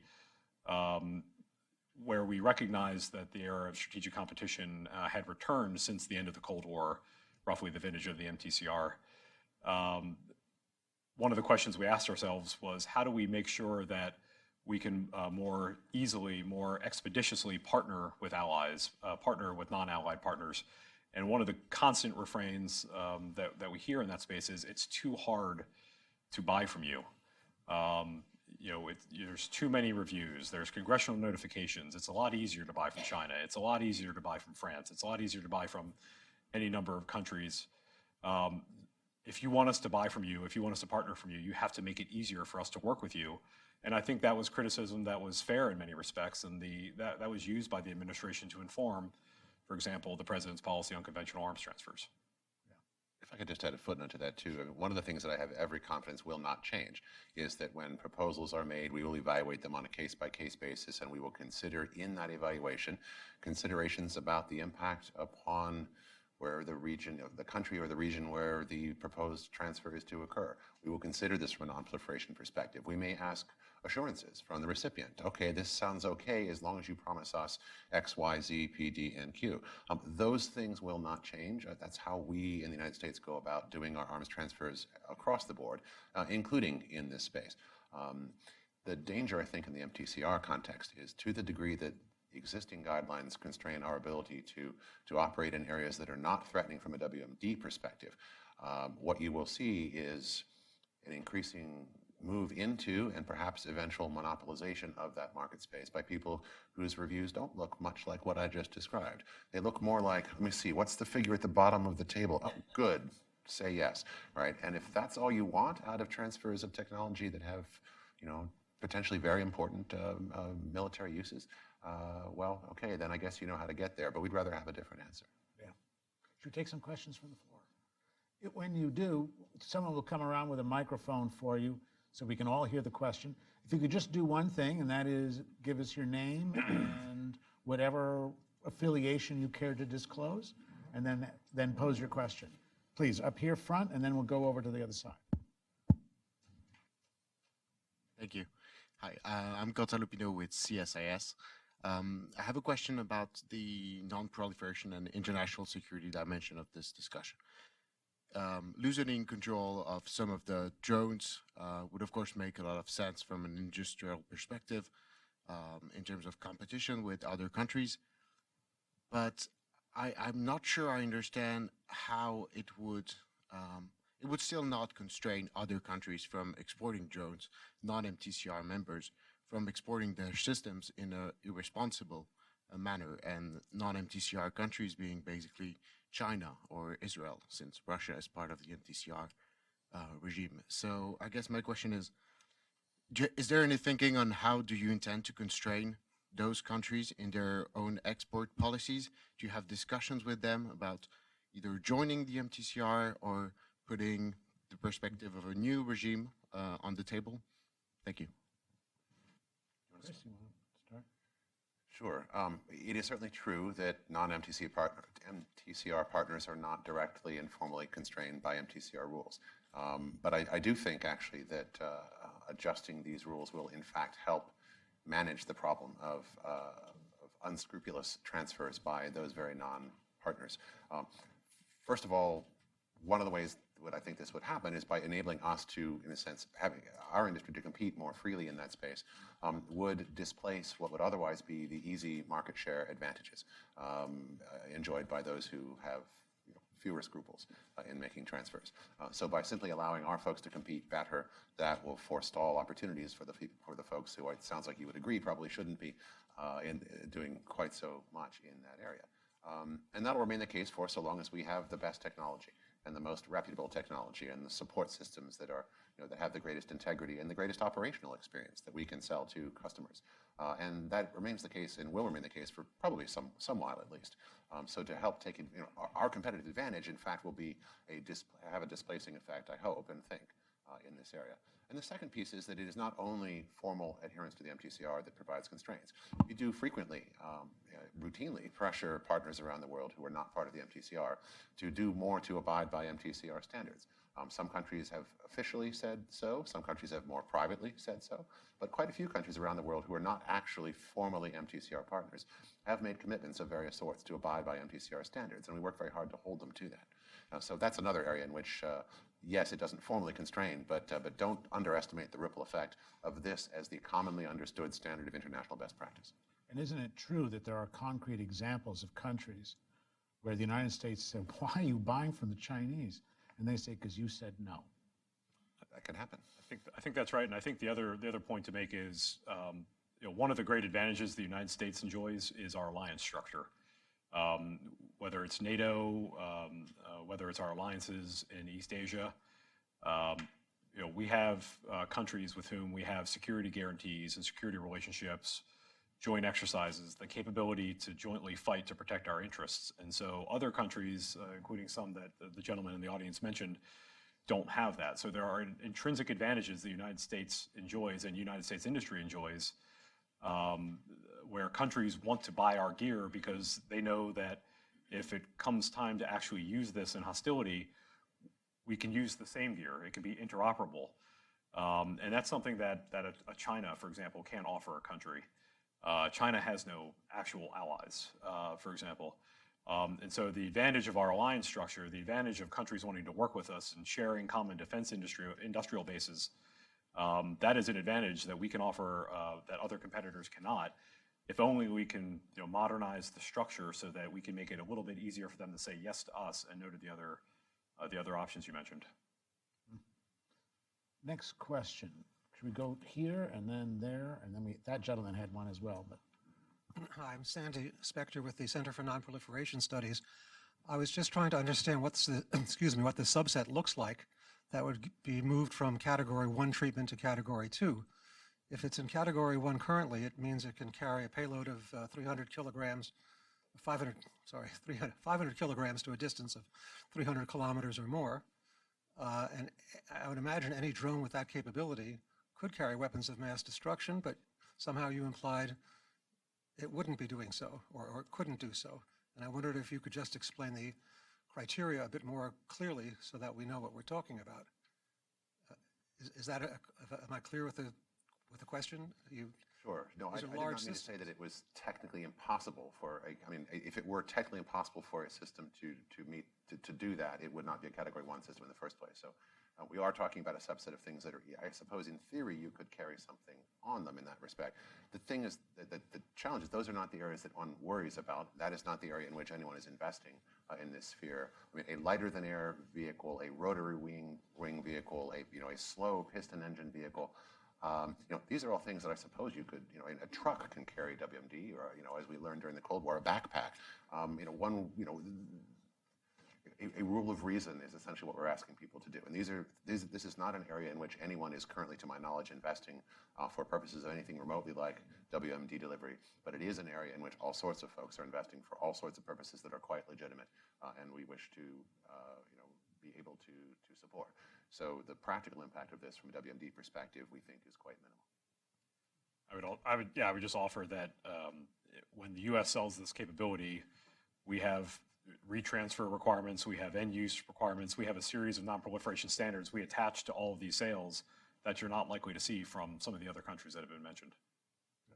where we recognize that the era of strategic competition had returned since the end of the Cold War, roughly the vintage of the MTCR. One of the questions we asked ourselves was, how do we make sure that we can more easily, more expeditiously partner with allies, partner with non-allied partners? And one of the constant refrains that we hear in that space is, it's too hard to buy from you. There's too many reviews, there's congressional notifications, it's a lot easier to buy from China, it's a lot easier to buy from France, it's a lot easier to buy from any number of countries. If you want us to buy from you, if you want us to partner from you, you have to make it easier for us to work with you. And I think that was criticism that was fair in many respects, and that was used by the administration to inform, for example, the president's policy on conventional arms transfers. If I could just add a footnote to that too. I mean, one of the things that I have every confidence will not change is that when proposals are made, we will evaluate them on a case-by-case basis, and we will consider in that evaluation considerations about the impact upon where the region, the country or the region where the proposed transfer is to occur. We will consider this from a non-proliferation perspective. We may ask assurances from the recipient. Okay, this sounds okay as long as you promise us X, Y, Z, P, D, and Q. Those things will not change. That's how we in the United States go about doing our arms transfers across the board, including in this space. The danger, I think, in the MTCR context is, to the degree that existing guidelines constrain our ability to operate in areas that are not threatening from a WMD perspective, what you will see is an increasing move into and perhaps eventual monopolization of that market space by people whose reviews don't look much like what I just described. They look more like, let me see, what's the figure at the bottom of the table? Oh, good, say yes, right? And if that's all you want out of transfers of technology that have, potentially very important military uses, well, okay, then I guess you know how to get there, but we'd rather have a different answer. Yeah. Should we take some questions from the floor? When you do, someone will come around with a microphone for you so we can all hear the question. If you could just do one thing, and that is give us your name and whatever affiliation you care to disclose, and then pose your question. Please, up here front, and then we'll go over to the other side. Thank you. Hi, I'm Kota Lupino with CSIS. I have a question about the non-proliferation and international security dimension of this discussion. Loosening control of some of the drones would of course make a lot of sense from an industrial perspective in terms of competition with other countries, but I'm not sure I understand how it would still not constrain other countries from exporting drones, non-MTCR members, from exporting their systems in an irresponsible manner, and non-MTCR countries being basically China or Israel, since Russia is part of the MTCR regime. So I guess my question is there any thinking on how do you intend to constrain those countries in their own export policies? Do you have discussions with them about either joining the MTCR or putting the perspective of a new regime on the table? Thank you. Chris, you want to start? Sure. It is certainly true that MTCR partners are not directly and formally constrained by MTCR rules. But I do think, actually, that adjusting these rules will, in fact, help manage the problem of unscrupulous transfers by those very non-partners. First of all, one of the ways that I think this would happen is by enabling us to, in a sense, having our industry to compete more freely in that space, would displace what would otherwise be the easy market share advantages enjoyed by those who have fewer scruples in making transfers. So by simply allowing our folks to compete better, that will forestall opportunities for the folks who, it sounds like you would agree, probably shouldn't be doing quite so much in that area. And that will remain the case for so long as we have the best technology and the most reputable technology and the support systems that are, that have the greatest integrity and the greatest operational experience that we can sell to customers. And that remains the case and will remain the case for probably some while at least. So to help take, our competitive advantage, in fact, will be have a displacing effect, I hope and think, in this area. And the second piece is that it is not only formal adherence to the Mtcr that provides constraints. We do frequently, routinely pressure partners around the world who are not part of the Mtcr to do more to abide by Mtcr standards. Some countries have officially said so, some countries have more privately said so, but quite a few countries around the world who are not actually formally Mtcr partners have made commitments of various sorts to abide by Mtcr standards, and we work very hard to hold them to that. So that's another area in which, yes, it doesn't formally constrain, but don't underestimate the ripple effect of this as the commonly understood standard of international best practice. And isn't it true that there are concrete examples of countries where the United States said, why are you buying from the Chinese? And they say, because you said no. That can happen. I think that's right, and I think the other point to make is, one of the great advantages the United States enjoys is our alliance structure. Whether it's NATO, whether it's our alliances in East Asia, we have countries with whom we have security guarantees and security relationships, joint exercises, the capability to jointly fight to protect our interests. And so other countries, including some that the gentleman in the audience mentioned, don't have that. So there are intrinsic advantages the United States enjoys and United States industry enjoys, where countries want to buy our gear because they know that if it comes time to actually use this in hostility, we can use the same gear. It can be interoperable. And that's something that a China, for example, can't offer a country. China has no actual allies, for example. And so the advantage of our alliance structure, the advantage of countries wanting to work with us and sharing common defense industrial bases, that is an advantage that we can offer that other competitors cannot, if only we can modernize the structure so that we can make it a little bit easier for them to say yes to us and no to the other options you mentioned. Next question. Should we go here and then there? And then that gentleman had one as well. But Hi, I'm Sandy Spector with the Center for Nonproliferation Studies. I was just trying to understand what's the, what the subset looks like that would be moved from Category 1 treatment to Category 2. If it's in Category 1 currently, it means it can carry a payload of 500 kilograms to a distance of 300 kilometers or more. And I would imagine any drone with that capability could carry weapons of mass destruction, but somehow you implied it wouldn't be doing so, or it couldn't do so. And I wondered if you could just explain the criteria a bit more clearly so that we know what we're talking about. Am I clear with the question? Sure. No, I did not mean to say that it was technically impossible if it were technically impossible for a system to do that, it would not be a Category 1 system in the first place. So we are talking about a subset of things that are, I suppose in theory, you could carry something on them in that respect. The thing is, the challenge is those are not the areas that one worries about. That is not the area in which anyone is investing in this sphere. I mean, a lighter than air vehicle, a rotary wing vehicle, a slow piston engine vehicle, these are all things that I suppose you could, a truck can carry WMD, or, as we learned during the Cold War, a backpack. A rule of reason is essentially what we're asking people to do. And this is not an area in which anyone is currently, to my knowledge, investing for purposes of anything remotely like WMD delivery. But it is an area in which all sorts of folks are investing for all sorts of purposes that are quite legitimate, and we wish to, be able to support. So the practical impact of this from a WMD perspective, we think, is quite minimal. I would just offer that when the U.S. sells this capability, we have retransfer requirements, we have end-use requirements, we have a series of non-proliferation standards we attach to all of these sales that you're not likely to see from some of the other countries that have been mentioned.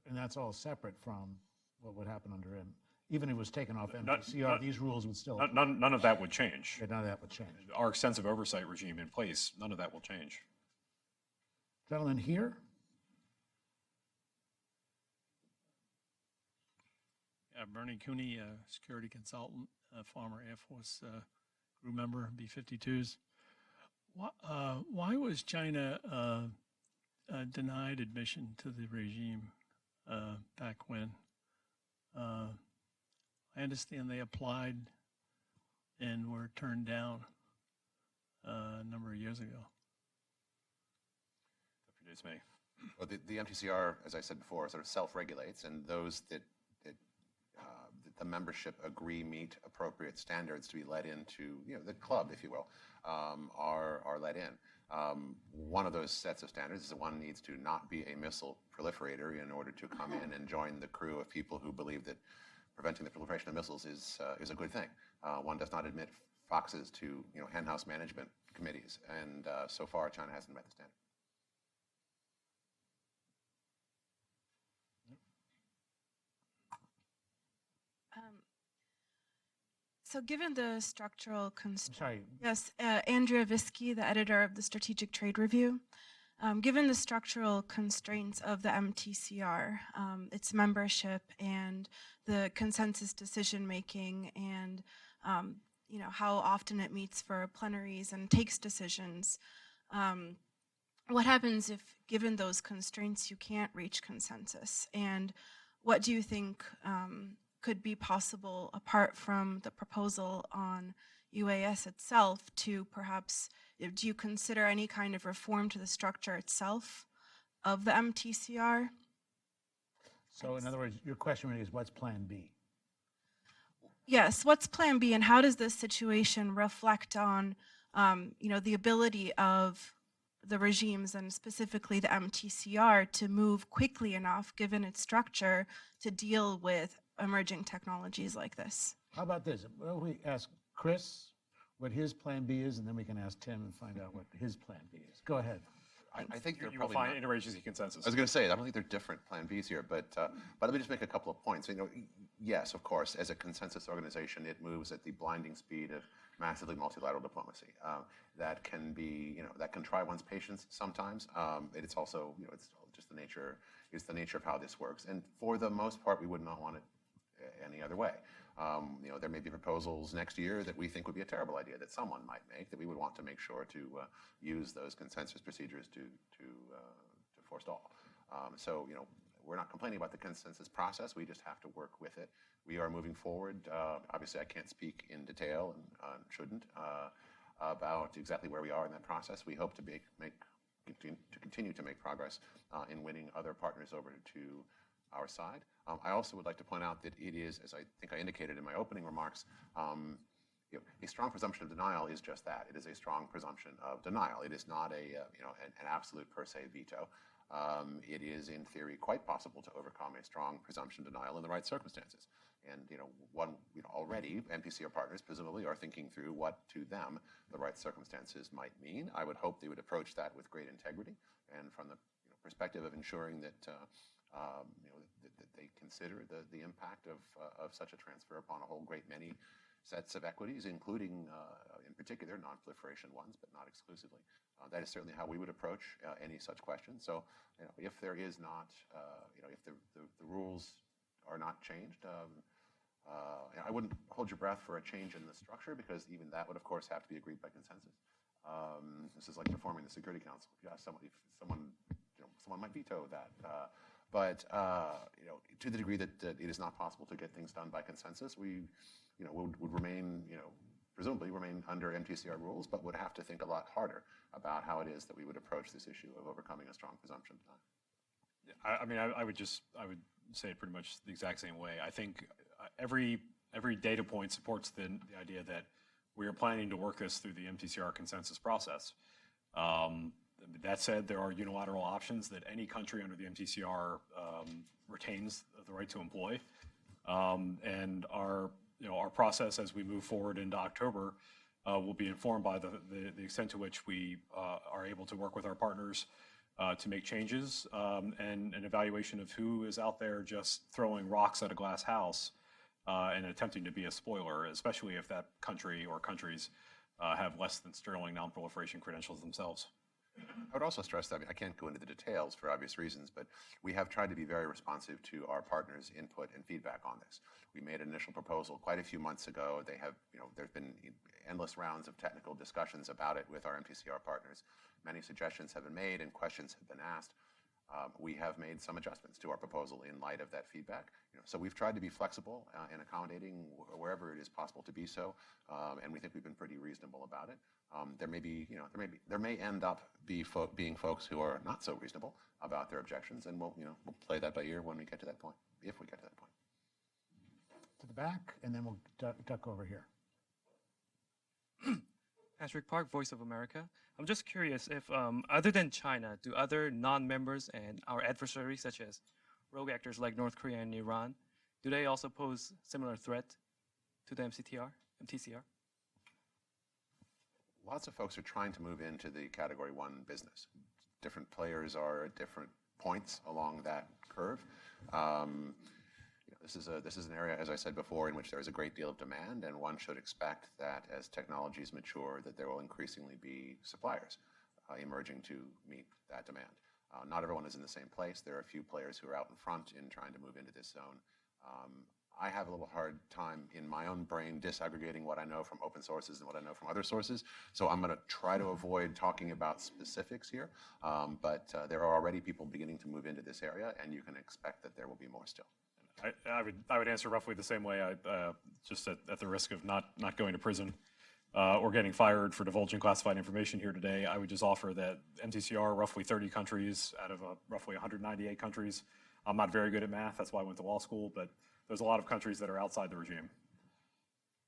And that's all separate from what would happen under him. Even if it was taken off Mtcr, these rules would still... None of that would change. Yeah, none of that would change. Our extensive oversight regime in place, none of that will change. Gentlemen here? Bernie Cooney, security consultant, former Air Force crew member, B-52s. Why was China denied admission to the regime back when? I understand they applied and were turned down a number of years ago. That predates me. Well, the MTCR, as I said before, sort of self-regulates, and those that the membership agree meet appropriate standards to be let into, the club, if you will, are let in. One of those sets of standards is that one needs to not be a missile proliferator in order to come in and join the crew of people who believe that preventing the proliferation of missiles is a good thing. One does not admit foxes to henhouse management committees, and so far China hasn't met the standard. So given the structural constraints, Sorry, yes, Andrea Visky, the editor of the Strategic Trade Review, given the structural constraints of the MTCR, its membership and the consensus decision making, and how often it meets for plenaries and takes decisions, what happens if, given those constraints, you can't reach consensus? And what do you think could be possible apart from the proposal on UAS itself to perhaps, do you consider any kind of reform to the structure itself of the MTCR? so in other words, your question really is what's Plan B? Yes, what's Plan B, and how does this situation reflect on, the ability of the regimes, and specifically the MTCR, to move quickly enough, given its structure, to deal with emerging technologies like this? How about this? Why don't we ask Chris what his Plan B is, and then we can ask Tim and find out what his Plan B is. Go ahead. I think they're You will probably find not. interagency consensus. I was going to say, I don't think they're different Plan Bs here, but let me just make a couple of points. Yes, of course, as a consensus organization, it moves at the blinding speed of massively multilateral diplomacy. That can be, that can try one's patience sometimes. It's also, it's just the nature of how this works. And for the most part, we would not want it any other way. There may be proposals next year that we think would be a terrible idea that someone might make, that we would want to make sure to use those consensus procedures to forestall. So we're not complaining about the consensus process. We just have to work with it. We are moving forward. Obviously, I can't speak in detail and shouldn't about exactly where we are in that process. We hope to continue to make progress in winning other partners over to our side. I also would like to point out that it is, as I think I indicated in my opening remarks, a strong presumption of denial is just that. It is a strong presumption of denial. It is not an absolute per se veto. It is, in theory, quite possible to overcome a strong presumption of denial in the right circumstances. And already MPCR partners presumably are thinking through what to them the right circumstances might mean. I would hope they would approach that with great integrity and from the perspective of ensuring that that they consider the impact of such a transfer upon a whole great many sets of equities, including, in particular, non-proliferation ones, but not exclusively. That is certainly how we would approach any such question. So, if there is not, if the rules are not changed, I wouldn't hold your breath for a change in the structure, because even that would, of course, have to be agreed by consensus. This is like reforming the Security Council. Yeah, someone might veto that. But to the degree that it is not possible to get things done by consensus, we would remain, presumably remain under MTCR rules, but would have to think a lot harder about how it is that we would approach this issue of overcoming a strong presumption. I would say it pretty much the exact same way. I think every data point supports the idea that we are planning to work this through the MTCR consensus process. That said, there are unilateral options that any country under the MTCR retains the right to employ. And our process as we move forward into October will be informed by the extent to which we are able to work with our partners to make changes, and an evaluation of who is out there just throwing rocks at a glass house and attempting to be a spoiler, especially if that country or countries have less than sterling non-proliferation credentials themselves. I would also stress that, I mean, I can't go into the details for obvious reasons, but we have tried to be very responsive to our partners' input and feedback on this. We made an initial proposal quite a few months ago. They have, there's been endless rounds of technical discussions about it with our MTCR partners. Many suggestions have been made and questions have been asked. We have made some adjustments to our proposal in light of that feedback. So we've tried to be flexible and accommodating wherever it is possible to be so, and we think we've been pretty reasonable about it. There may end up being folks who are not so reasonable about their objections, and we'll play that by ear when we get to that point, if we get to that point. To the back, and then we'll duck over here. Patrick Park, Voice of America. I'm just curious if, other than China, do other non-members and our adversaries, such as rogue actors like North Korea and Iran, do they also pose similar threat to the MTCR? Lots of folks are trying to move into the Category 1 business. Different players are at different points along that curve. This is an area, as I said before, in which there is a great deal of demand, and one should expect that as technologies mature, that there will increasingly be suppliers emerging to meet that demand. Not everyone is in the same place. There are a few players who are out in front in trying to move into this zone. I have a little hard time in my own brain disaggregating what I know from open sources and what I know from other sources. So I'm going to try to avoid talking about specifics here. But there are already people beginning to move into this area, and you can expect that there will be more still. I would answer roughly the same way. Just at the risk of not going to prison or getting fired for divulging classified information here today, I would just offer that MTCR, roughly 30 countries out of roughly 198 countries. I'm not very good at math. That's why I went to law school. But there's a lot of countries that are outside the regime.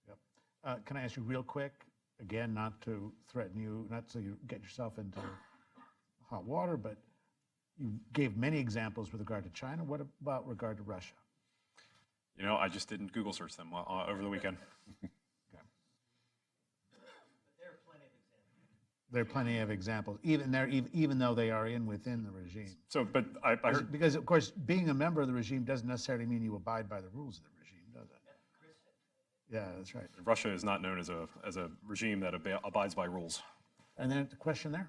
Yep. Can I ask you real quick, again, not to threaten you, not so you get yourself into hot water, but you gave many examples with regard to China. What about regard to Russia? I just didn't Google search them over the weekend. Okay. There are plenty of examples, even though they are within the regime. So, but I heard... Because, of course, being a member of the regime doesn't necessarily mean you abide by the rules of the regime, does it? Yeah, that's right. Russia is not known as a regime that abides by rules. And then the question there?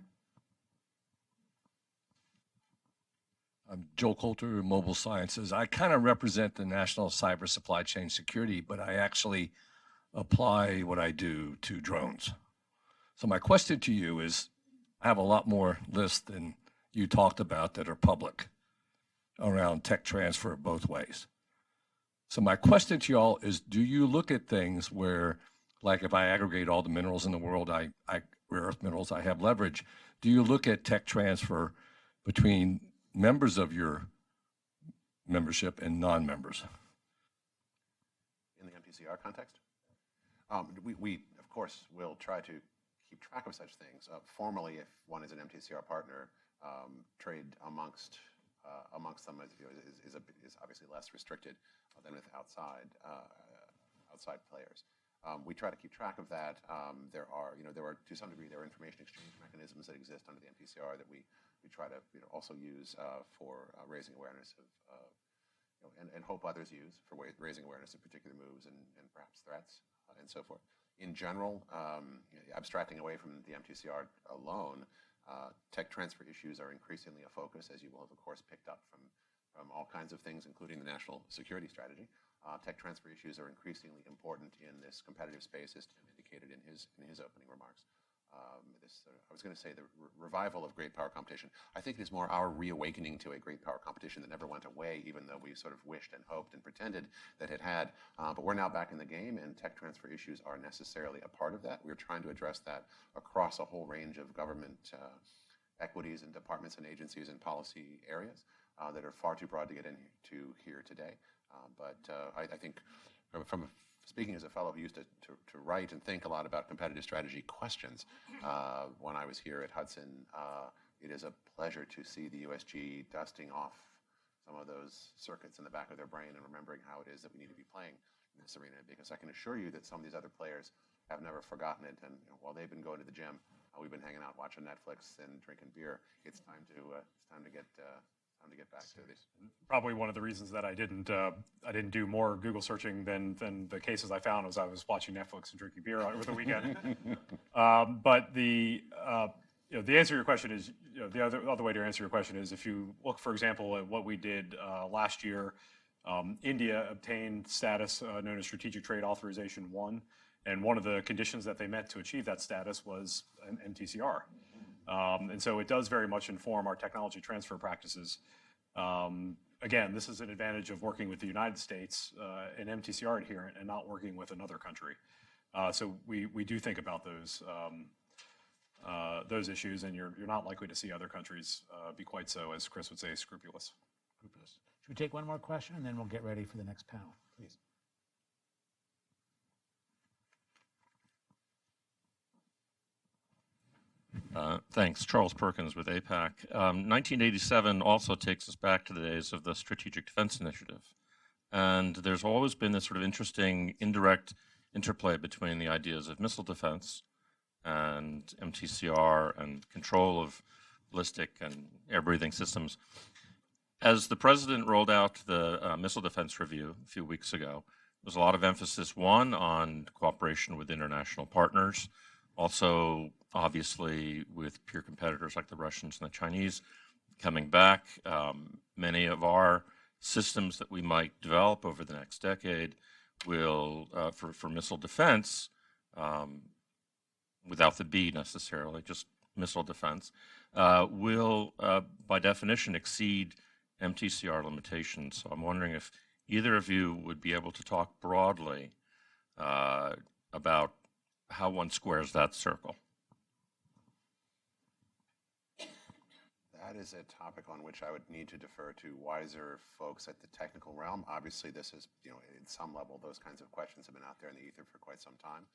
I'm Joel Coulter, Mobile Sciences. I kind of represent the National Cyber Supply Chain Security, but I actually apply what I do to drones. So my question to you is, I have a lot more lists than you talked about that are public around tech transfer both ways. So my question to y'all is, do you look at things where, like if I aggregate all the minerals in the world, rare earth minerals, I have leverage. Do you look at tech transfer between members of your membership and non-members? In the MTCR context? We, of course, will try to keep track of such things. Formally, if one is an MTCR partner, trade amongst them is obviously less restricted than with outside players. We try to keep track of that. There are to some degree there are information exchange mechanisms that exist under the MTCR that we try to also use for raising awareness of and hope others use for raising awareness of particular moves and perhaps threats and so forth. In general, abstracting away from the MTCR alone, tech transfer issues are increasingly a focus, as you will have, of course, picked up from all kinds of things, including the national security strategy. Tech transfer issues are increasingly important in this competitive space, as Tim indicated in his opening remarks. I was going to say the revival of great power competition. I think it is more our reawakening to a great power competition that never went away, even though we sort of wished and hoped and pretended that it had. But we're now back in the game, and tech transfer issues are necessarily a part of that. We're trying to address that across a whole range of government equities and departments and agencies and policy areas that are far too broad to get into here today. But I think from speaking as a fellow who used to write and think a lot about competitive strategy questions, when I was here at Hudson, it is a pleasure to see the USG dusting off some of those circuits in the back of their brain and remembering how it is that we need to be playing in this arena, because I can assure you that some of these other players have never forgotten it. And while they've been going to the gym, we've been hanging out watching Netflix and drinking beer. It's time to get back to this. Probably one of the reasons that I didn't do more Google searching than the cases I found was I was watching Netflix and drinking beer over the weekend. But the answer to your question is, the other way to answer your question is if you look, for example, at what we did last year, India obtained status known as Strategic Trade Authorization 1, and one of the conditions that they met to achieve that status was an MTCR. And so it does very much inform our technology transfer practices. Again, this is an advantage of working with the United States, an MTCR adherent, and not working with another country. So we do think about those issues, and you're not likely to see other countries be quite so, as Chris would say, scrupulous. Should we take one more question, and then we'll get ready for the next panel, please? Thanks. Charles Perkins with APAC. 1987 also takes us back to the days of the Strategic Defense Initiative. And there's always been this sort of interesting indirect interplay between the ideas of missile defense and MTCR and control of ballistic and air-breathing systems. As the president rolled out the Missile Defense Review a few weeks ago, there's a lot of emphasis, one, on cooperation with international partners, also obviously with peer competitors like the Russians and the Chinese coming back. Many of our systems that we might develop over the next decade will, for missile defense, without the B necessarily, just missile defense, will by definition exceed MTCR limitations. So I'm wondering if either of you would be able to talk broadly about how one squares that circle. That is a topic on which I would need to defer to wiser folks at the technical realm. Obviously, this is, in some level, those kinds of questions have been out there in the ether for quite some time.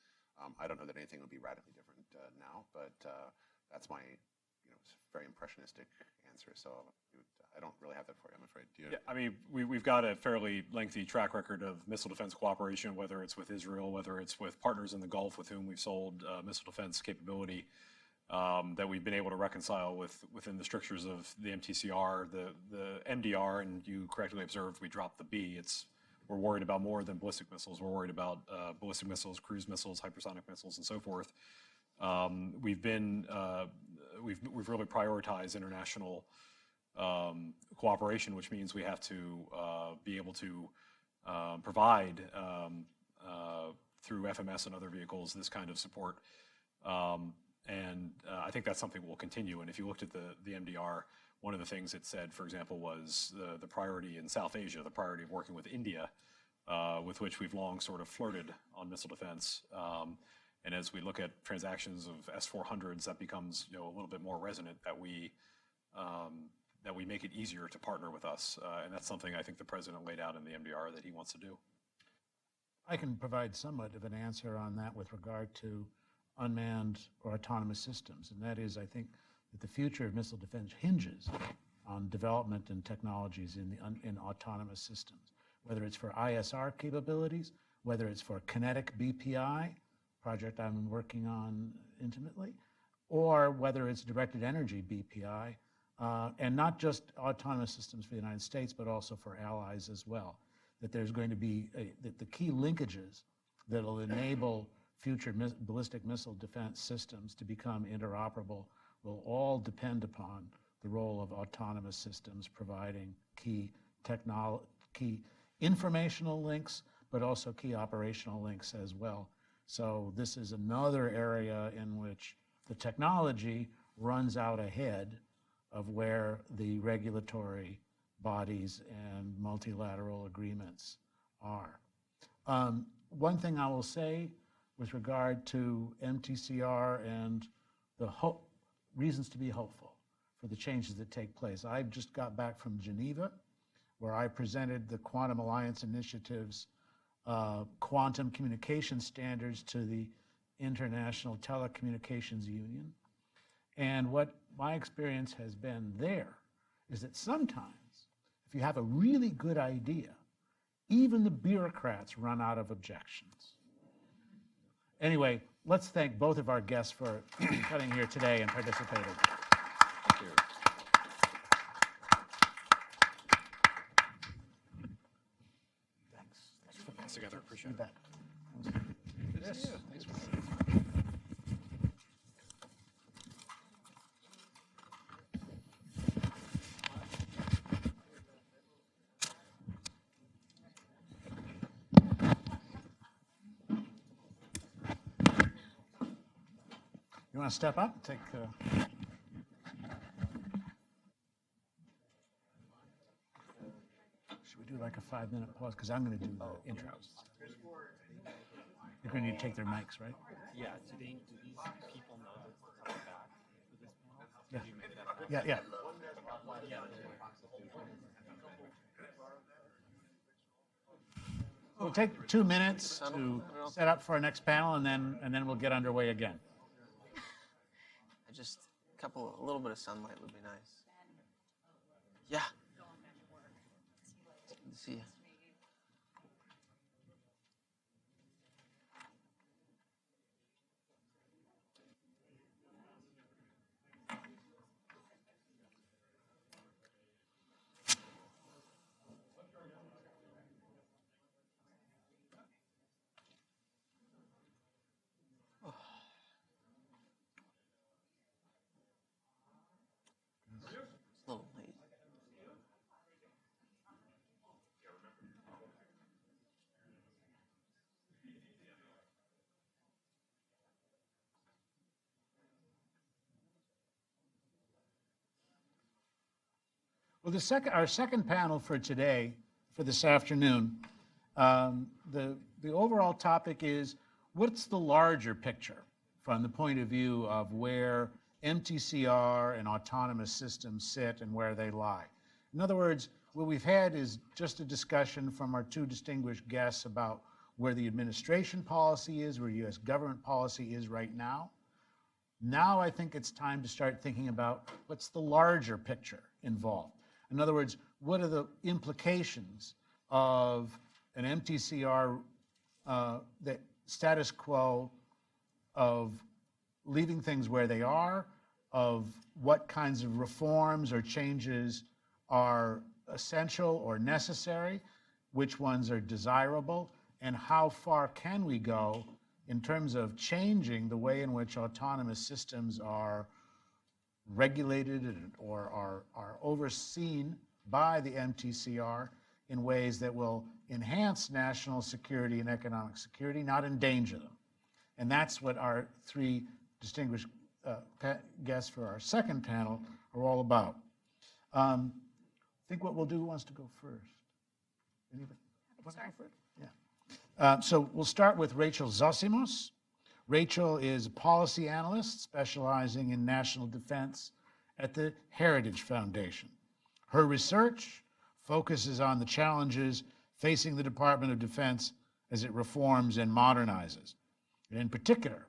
I don't know that anything would be radically different now, but that's my very impressionistic answer. So I don't really have that for you, I'm afraid. Do you? Yeah, I mean, we've got a fairly lengthy track record of missile defense cooperation, whether it's with Israel, whether it's with partners in the Gulf with whom we've sold missile defense capability that we've been able to reconcile within the strictures of the MTCR, the MDR, and you correctly observed we dropped the B. We're worried about more than ballistic missiles. We're worried about ballistic missiles, cruise missiles, hypersonic missiles, and so forth. We've really prioritized international cooperation, which means we have to be able to provide through FMS and other vehicles this kind of support. And I think that's something we'll continue. And if you looked at the MDR, one of the things it said, for example, was the priority in South Asia, the priority of working with India, with which we've long sort of flirted on missile defense. And as we look at transactions of S-400s, that becomes a little bit more resonant that we make it easier to partner with us. And that's something I think the president laid out in the MDR that he wants to do. I can provide somewhat of an answer on that with regard to unmanned or autonomous systems. And that is, I think, that the future of missile defense hinges on development and technologies in autonomous systems, whether it's for ISR capabilities, whether it's for kinetic BPI, project I'm working on intimately, or whether it's directed energy BPI, and not just autonomous systems for the United States, but also for allies as well. That there's going to be that the key linkages that will enable future ballistic missile defense systems to become interoperable will all depend upon the role of autonomous systems providing key informational links, but also key operational links as well. So this is another area in which the technology runs out ahead of where the regulatory bodies and multilateral agreements are. One thing I will say with regard to MTCR and the reasons to be hopeful for the changes that take place. I just got back from Geneva, where I presented the Quantum Alliance Initiative's quantum communication standards to the International Telecommunications Union. And what my experience has been there is that sometimes, if you have a really good idea, even the bureaucrats run out of objections. Anyway, let's thank both of our guests for coming here today and participating. Thank you. Thanks for Thanks together. Appreciate it. feedback. Yes. Thanks for You want to step up and take? Should we do like a 5-minute pause? Because I'm going to do the intros. You're going to need to take their mics, right? Yeah, do these people know that we're coming back for this panel? Yeah. Yeah. We'll take 2 minutes to set up for our next panel, and then we'll get underway again. A little bit of sunlight would be nice. Yeah. It's good to see you. It's a little late. Well, our second panel for today, for this afternoon, the overall topic is what's the larger picture from the point of view of where MTCR and autonomous systems sit and where they lie. In other words, what we've had is just a discussion from our two distinguished guests about where the administration policy is, where U.S. government policy is right now. Now I think it's time to start thinking about what's the larger picture involved. In other words, what are the implications of an MTCR, the status quo of leaving things where they are, of what kinds of reforms or changes are essential or necessary, which ones are desirable, and how far can we go in terms of changing the way in which autonomous systems are regulated or are overseen by the MTCR in ways that will enhance national security and economic security, not endanger them. And that's what our three distinguished guests for our second panel are all about. I think what we'll do, who wants to go first? Anybody? Want to go first? Yeah. So we'll start with Rachel Zissimos. Rachel is a policy analyst specializing in national defense at the Heritage Foundation. Her research focuses on the challenges facing the Department of Defense as it reforms and modernizes. And in particular,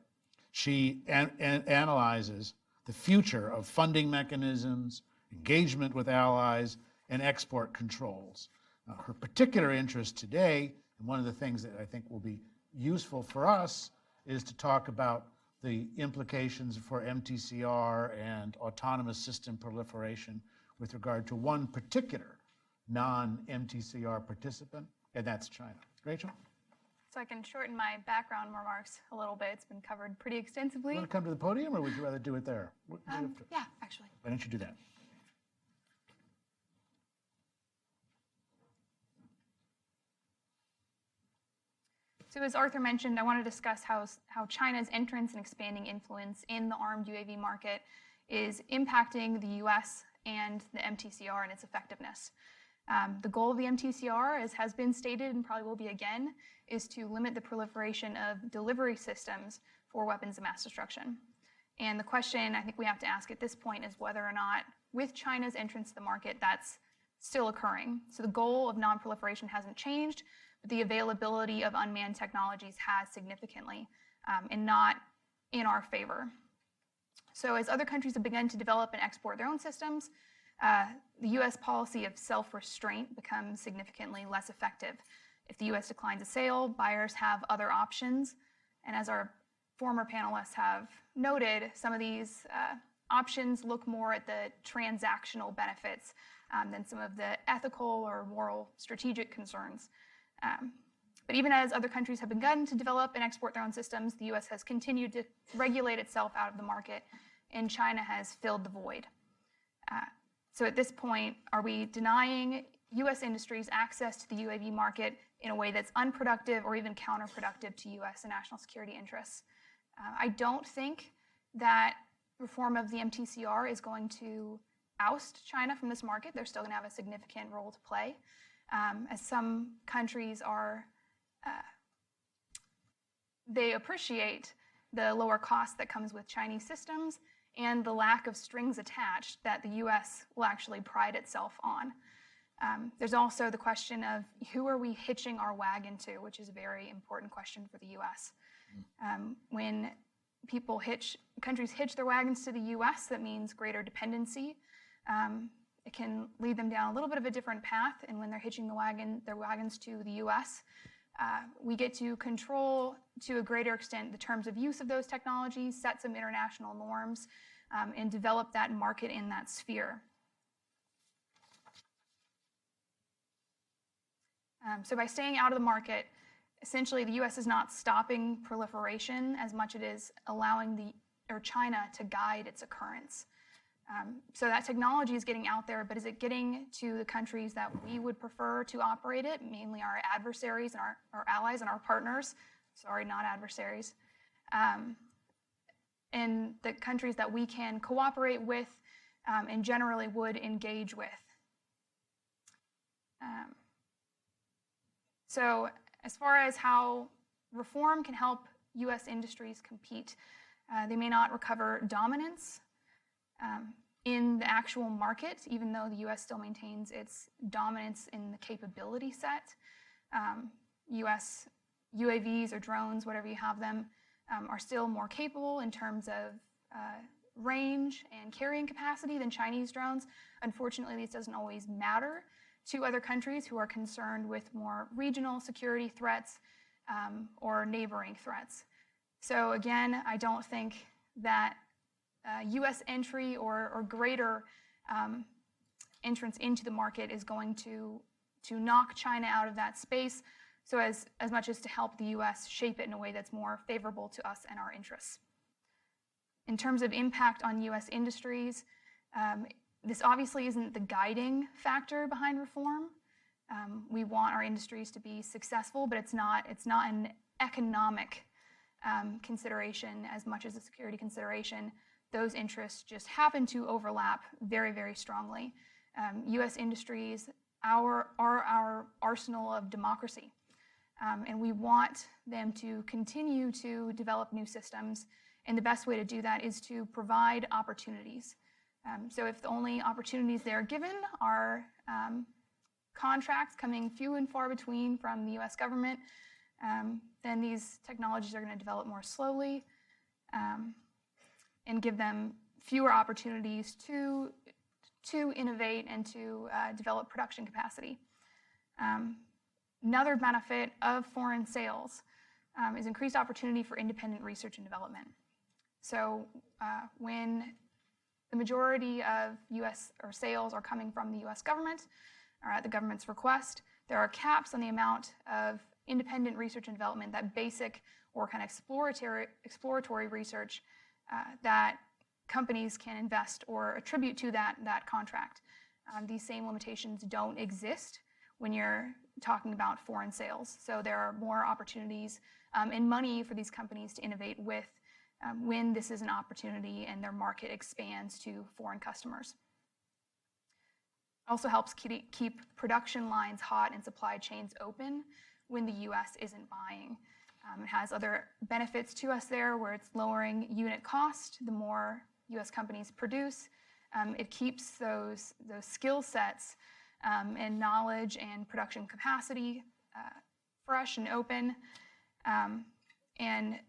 she analyzes the future of funding mechanisms, engagement with allies, and export controls. Her particular interest today, and one of the things that I think will be useful for us, is to talk about the implications for MTCR and autonomous system proliferation with regard to one particular non-MTCR participant, and that's China. Rachel? So I can shorten my background remarks a little bit. It's been covered pretty extensively. You want to come to the podium, or would you rather do it there? Yeah, actually. Why don't you do that? So as Arthur mentioned, I want to discuss how China's entrance and expanding influence in the armed UAV market is impacting the US and the MTCR and its effectiveness. The goal of the MTCR, as has been stated and probably will be again, is to limit the proliferation of delivery systems for weapons of mass destruction. And the question I think we have to ask at this point is whether or not, with China's entrance to the market, that's still occurring. So the goal of non-proliferation hasn't changed, but the availability of unmanned technologies has significantly, and not in our favor. So as other countries have begun to develop and export their own systems, the US policy of self-restraint becomes significantly less effective. If the US declines a sale, buyers have other options. And as our former panelists have noted, some of these options look more at the transactional benefits than some of the ethical or moral strategic concerns. But even as other countries have begun to develop and export their own systems, the US has continued to regulate itself out of the market, and China has filled the void. So at this point, are we denying US industries access to the UAV market in a way that's unproductive or even counterproductive to US and national security interests? I don't think that reform of the MTCR is going to oust China from this market. They're still going to have a significant role to play, as some countries are, they appreciate the lower cost that comes with Chinese systems and the lack of strings attached that the US will actually pride itself on. There's also the question of who are we hitching our wagon to, which is a very important question for the US. When countries hitch their wagons to the US, that means greater dependency. It can lead them down a little bit of a different path, and when they're hitching their wagons to the US, we get to control to a greater extent the terms of use of those technologies, set some international norms, and develop that market in that sphere. So by staying out of the market, essentially the US is not stopping proliferation as much as it is allowing China to guide its occurrence. So that technology is getting out there, but is it getting to the countries that we would prefer to operate it, mainly our adversaries and our allies and our partners? Sorry, not adversaries. And the countries that we can cooperate with and generally would engage with. So as far as how reform can help US industries compete, they may not recover dominance in the actual market, even though the US still maintains its dominance in the capability set. US UAVs or drones, whatever you have them, are still more capable in terms of range and carrying capacity than Chinese drones. Unfortunately, this doesn't always matter to other countries who are concerned with more regional security threats or neighboring threats. So again, I don't think that US entry or greater entrance into the market is going to knock China out of that space, so as much as to help the US shape it in a way that's more favorable to us and our interests. In terms of impact on US industries, this obviously isn't the guiding factor behind reform. We want our industries to be successful, but it's not an economic consideration as much as a security consideration. Those interests just happen to overlap very, very strongly. US industries are our arsenal of democracy, and we want them to continue to develop new systems, and the best way to do that is to provide opportunities. So if the only opportunities they are given are contracts coming few and far between from the US government, then these technologies are going to develop more slowly and give them fewer opportunities to innovate and to develop production capacity. Another benefit of foreign sales is increased opportunity for independent research and development. So when the majority of US or sales are coming from the US government or at the government's request, there are caps on the amount of independent research and development, that basic or kind of exploratory research that companies can invest or attribute to that contract. These same limitations don't exist when you're talking about foreign sales. So there are more opportunities and money for these companies to innovate with when this is an opportunity and their market expands to foreign customers. Also helps keep production lines hot and supply chains open when the US isn't buying. It has other benefits to us there, where it's lowering unit cost the more US companies produce. It keeps those skill sets and knowledge and production capacity fresh and open, and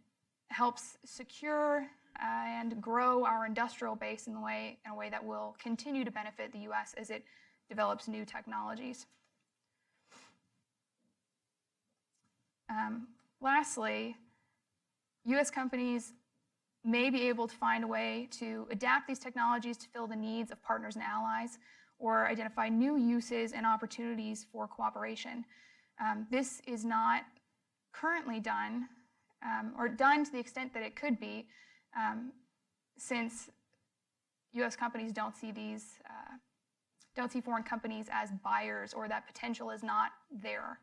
helps secure and grow our industrial base in a way that will continue to benefit the US as it develops new technologies. Lastly, US companies may be able to find a way to adapt these technologies to fill the needs of partners and allies, or identify new uses and opportunities for cooperation. This is not currently done, or done to the extent that it could be, since US companies don't see foreign companies as buyers, or that potential is not there.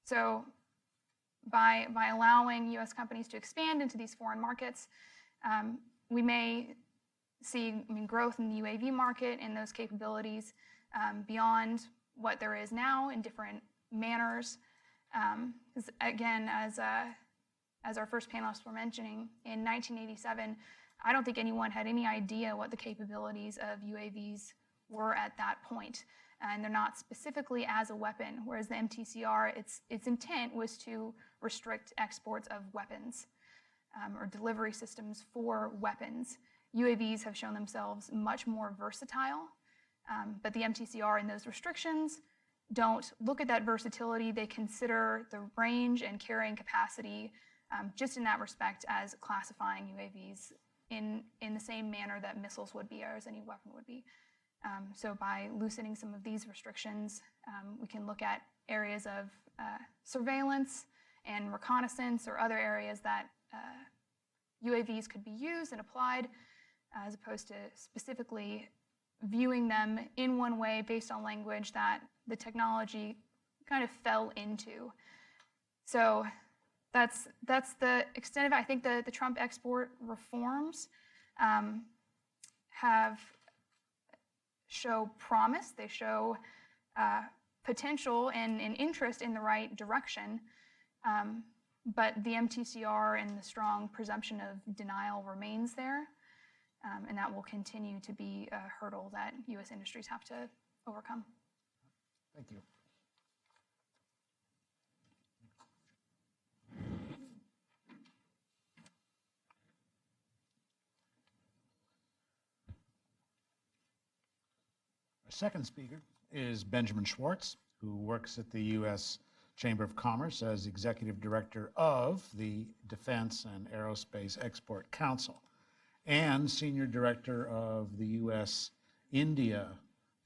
So by allowing US companies to expand into these foreign markets, We may see growth in the UAV market and those capabilities beyond what there is now in different manners. Because again, as our first panelists were mentioning, in 1987, I don't think anyone had any idea what the capabilities of UAVs were at that point. And they're not specifically as a weapon, whereas the MTCR, its intent was to restrict exports of weapons or delivery systems for weapons. UAVs have shown themselves much more versatile, but the MTCR and those restrictions don't look at that versatility. They consider the range and carrying capacity just in that respect as classifying UAVs in the same manner that missiles would be or as any weapon would be. So by loosening some of these restrictions, we can look at areas of surveillance and reconnaissance or other areas that UAVs could be used and applied, as opposed to specifically viewing them in one way based on language that the technology kind of fell into. So that's the extent of it. I think the Trump export reforms show promise. They show potential and interest in the right direction. But the MTCR and the strong presumption of denial remains there. And that will continue to be a hurdle that U.S. industries have to overcome. Thank you. Our second speaker is Benjamin Schwartz, who works at the U.S. Chamber of Commerce as Executive Director of the Defense and Aerospace Export Council and Senior Director of the U.S.-India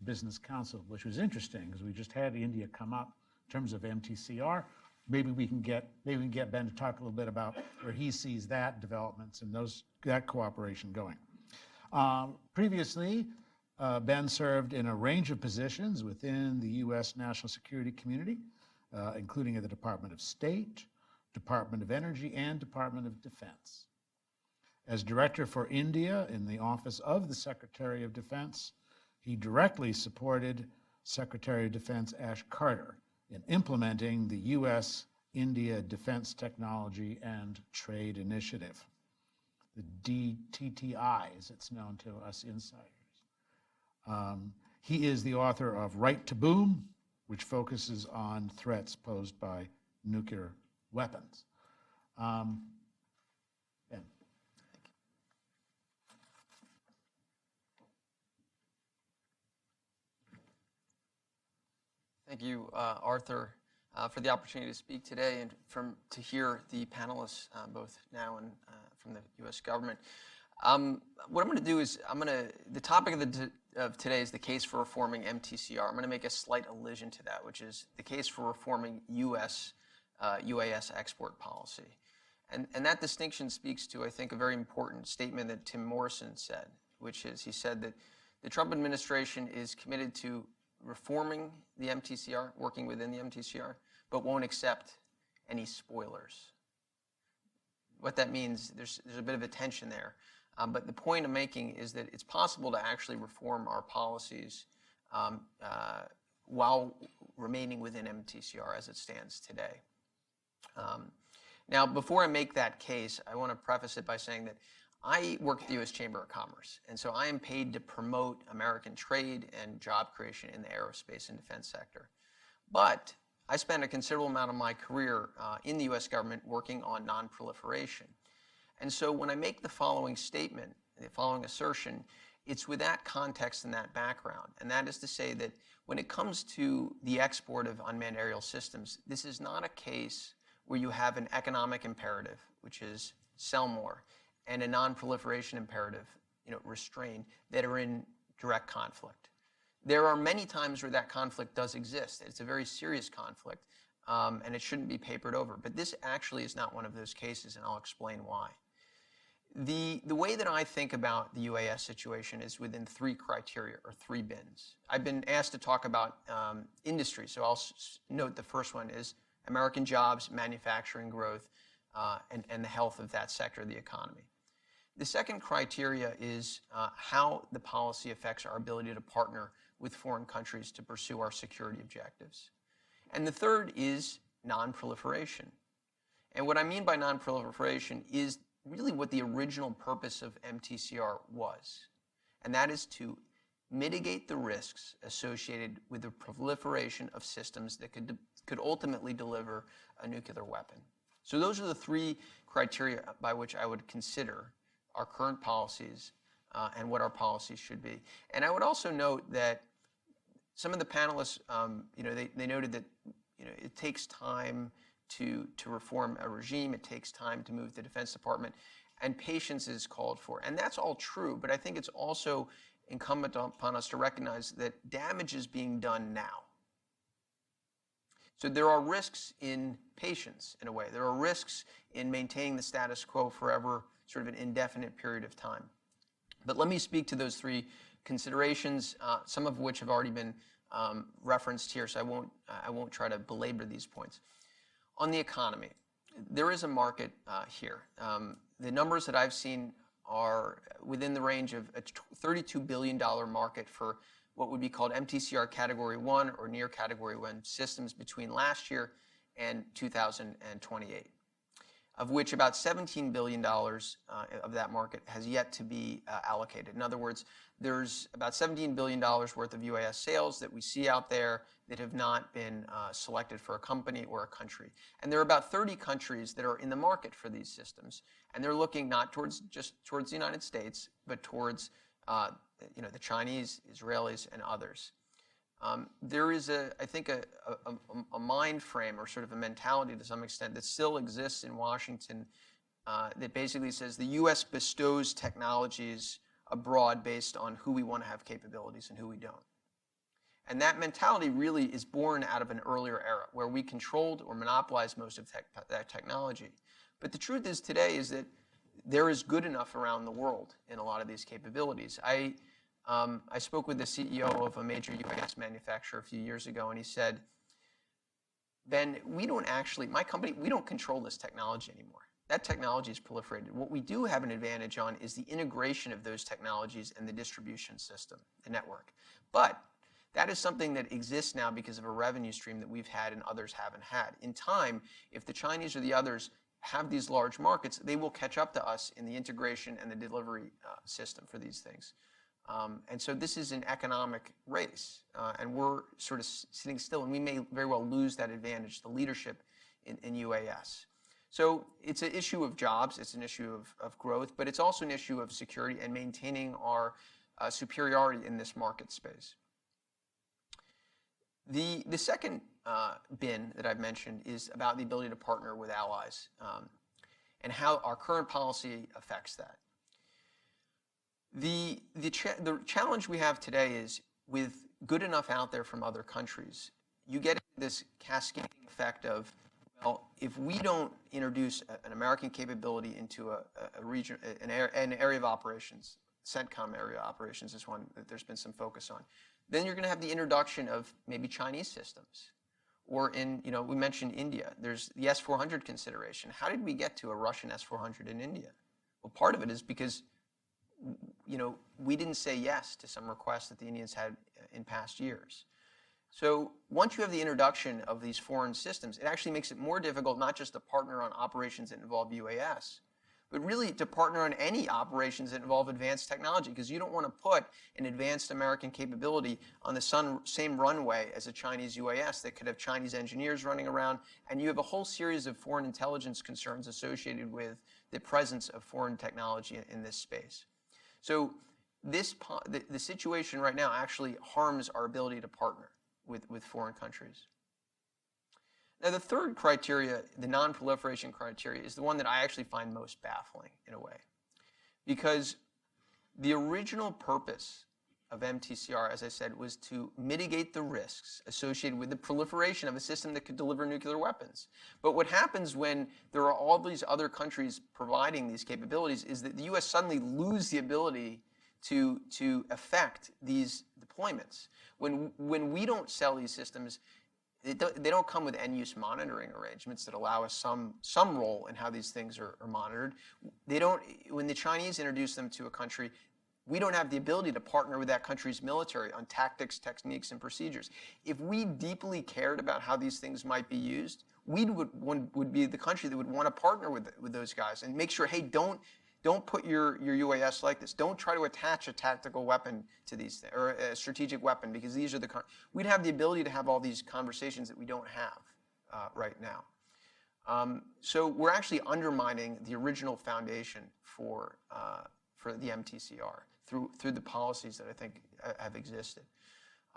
Business Council, which was interesting because we just had India come up in terms of MTCR. Maybe we can get Ben to talk a little bit about where he sees that developments and that cooperation going. Previously, Ben served in a range of positions within the U.S. national security community, including at the Department of State, Department of Energy, and Department of Defense. As Director for India in the Office of the Secretary of Defense, he directly supported Secretary of Defense Ash Carter in implementing the U.S.-India Defense Technology and Trade Initiative, the DTTI, as it's known to us insiders. He is the author of Right to Boom, which focuses on threats posed by nuclear weapons. Ben. Thank you, Arthur, for the opportunity to speak today and to hear the panelists, both now and from the U.S. government. What I'm going to do is the topic of today is the case for reforming MTCR. I'm going to make a slight allusion to that, which is the case for reforming U.S. UAS export policy. And that distinction speaks to, I think, a very important statement that Tim Morrison said, which is he said that the Trump administration is committed to reforming the MTCR, working within the MTCR, but won't accept any spoilers. What that means, there's a bit of a tension there. But the point I'm making is that it's possible to actually reform our policies while remaining within MTCR as it stands today. Now, before I make that case, I want to preface it by saying that I work at the U.S. Chamber of Commerce, and so I am paid to promote American trade and job creation in the aerospace and defense sector. But I spent a considerable amount of my career in the U.S. government working on non-proliferation. And so when I make the following statement, the following assertion, it's with that context and that background. And that is to say that when it comes to the export of unmanned aerial systems, this is not a case where you have an economic imperative, which is sell more, and a non-proliferation imperative, restrain, that are in direct conflict. There are many times where that conflict does exist. It's a very serious conflict, and it shouldn't be papered over. But this actually is not one of those cases, and I'll explain why. The way that I think about the UAS situation is within three criteria, or three bins. I've been asked to talk about industry, so I'll note the first one is American jobs, manufacturing growth, and the health of that sector of the economy. The second criteria is how the policy affects our ability to partner with foreign countries to pursue our security objectives. And the third is non-proliferation. And what I mean by non-proliferation is really what the original purpose of MTCR was, and that is to mitigate the risks associated with the proliferation of systems that could ultimately deliver a nuclear weapon. So those are the three criteria by which I would consider our current policies and what our policies should be. And I would also note that some of the panelists, they noted that it takes time to reform a regime. It takes time to move the Defense Department, and patience is called for. And that's all true, but I think it's also incumbent upon us to recognize that damage is being done now. So there are risks in patience, in a way. There are risks in maintaining the status quo forever, sort of an indefinite period of time. But let me speak to those three considerations, some of which have already been referenced here, so I won't try to belabor these points. On the economy, there is a market here. The numbers that I've seen are within the range of a $32 billion market for what would be called MTCR Category 1 or near Category 1 systems between last year and 2028, of which about $17 billion of that market has yet to be allocated. In other words, there's about $17 billion worth of UAS sales that we see out there that have not been selected for a company or a country. And there are about 30 countries that are in the market for these systems. And they're looking not just towards the United States, but towards the Chinese, Israelis, and others. There is, I think, a mind frame or sort of a mentality to some extent that still exists in Washington that basically says the U.S. bestows technologies abroad based on who we want to have capabilities and who we don't. And that mentality really is born out of an earlier era where we controlled or monopolized most of that technology. But the truth is today is that there is good enough around the world in a lot of these capabilities. I spoke with the CEO of a major UAS manufacturer a few years ago, and he said, Ben, my company, we don't control this technology anymore. That technology is proliferated. What we do have an advantage on is the integration of those technologies and the distribution system, the network. But that is something that exists now because of a revenue stream that we've had and others haven't had. In time, if the Chinese or the others have these large markets, they will catch up to us in the integration and the delivery system for these things. And so this is an economic race, and we're sort of sitting still, and we may very well lose that advantage, the leadership in UAS. So it's an issue of jobs, it's an issue of growth, but it's also an issue of security and maintaining our superiority in this market space. The second bin that I've mentioned is about the ability to partner with allies and how our current policy affects that. The challenge we have today is with good enough out there from other countries, you get this cascading effect of, well, if we don't introduce an American capability into a region, an area of operations, CENTCOM area operations is one that there's been some focus on, then you're going to have the introduction of maybe Chinese systems. Or we mentioned India. There's the S-400 consideration. How did we get to a Russian S-400 in India? Well, part of it is because we didn't say yes to some requests that the Indians had in past years. So once you have the introduction of these foreign systems, it actually makes it more difficult not just to partner on operations that involve UAS, but really to partner on any operations that involve advanced technology, because you don't want to put an advanced American capability on the same runway as a Chinese UAS that could have Chinese engineers running around, and you have a whole series of foreign intelligence concerns associated with the presence of foreign technology in this space. So the situation right now actually harms our ability to partner with foreign countries. Now, the third criteria, the non-proliferation criteria, is the one that I actually find most baffling in a way. Because the original purpose of MTCR, as I said, was to mitigate the risks associated with the proliferation of a system that could deliver nuclear weapons. But what happens when there are all these other countries providing these capabilities is that the U.S. suddenly lose the ability to affect these deployments. When we don't sell these systems, they don't come with end-use monitoring arrangements that allow us some role in how these things are monitored. They don't. When the Chinese introduce them to a country, we don't have the ability to partner with that country's military on tactics, techniques, and procedures. If we deeply cared about how these things might be used, we would be the country that would want to partner with those guys and make sure, hey, don't put your UAS like this. Don't try to attach a tactical weapon to these things, or a strategic weapon, because these are we'd have the ability to have all these conversations that we don't have right now. So we're actually undermining the original foundation for the MTCR through the policies that I think have existed.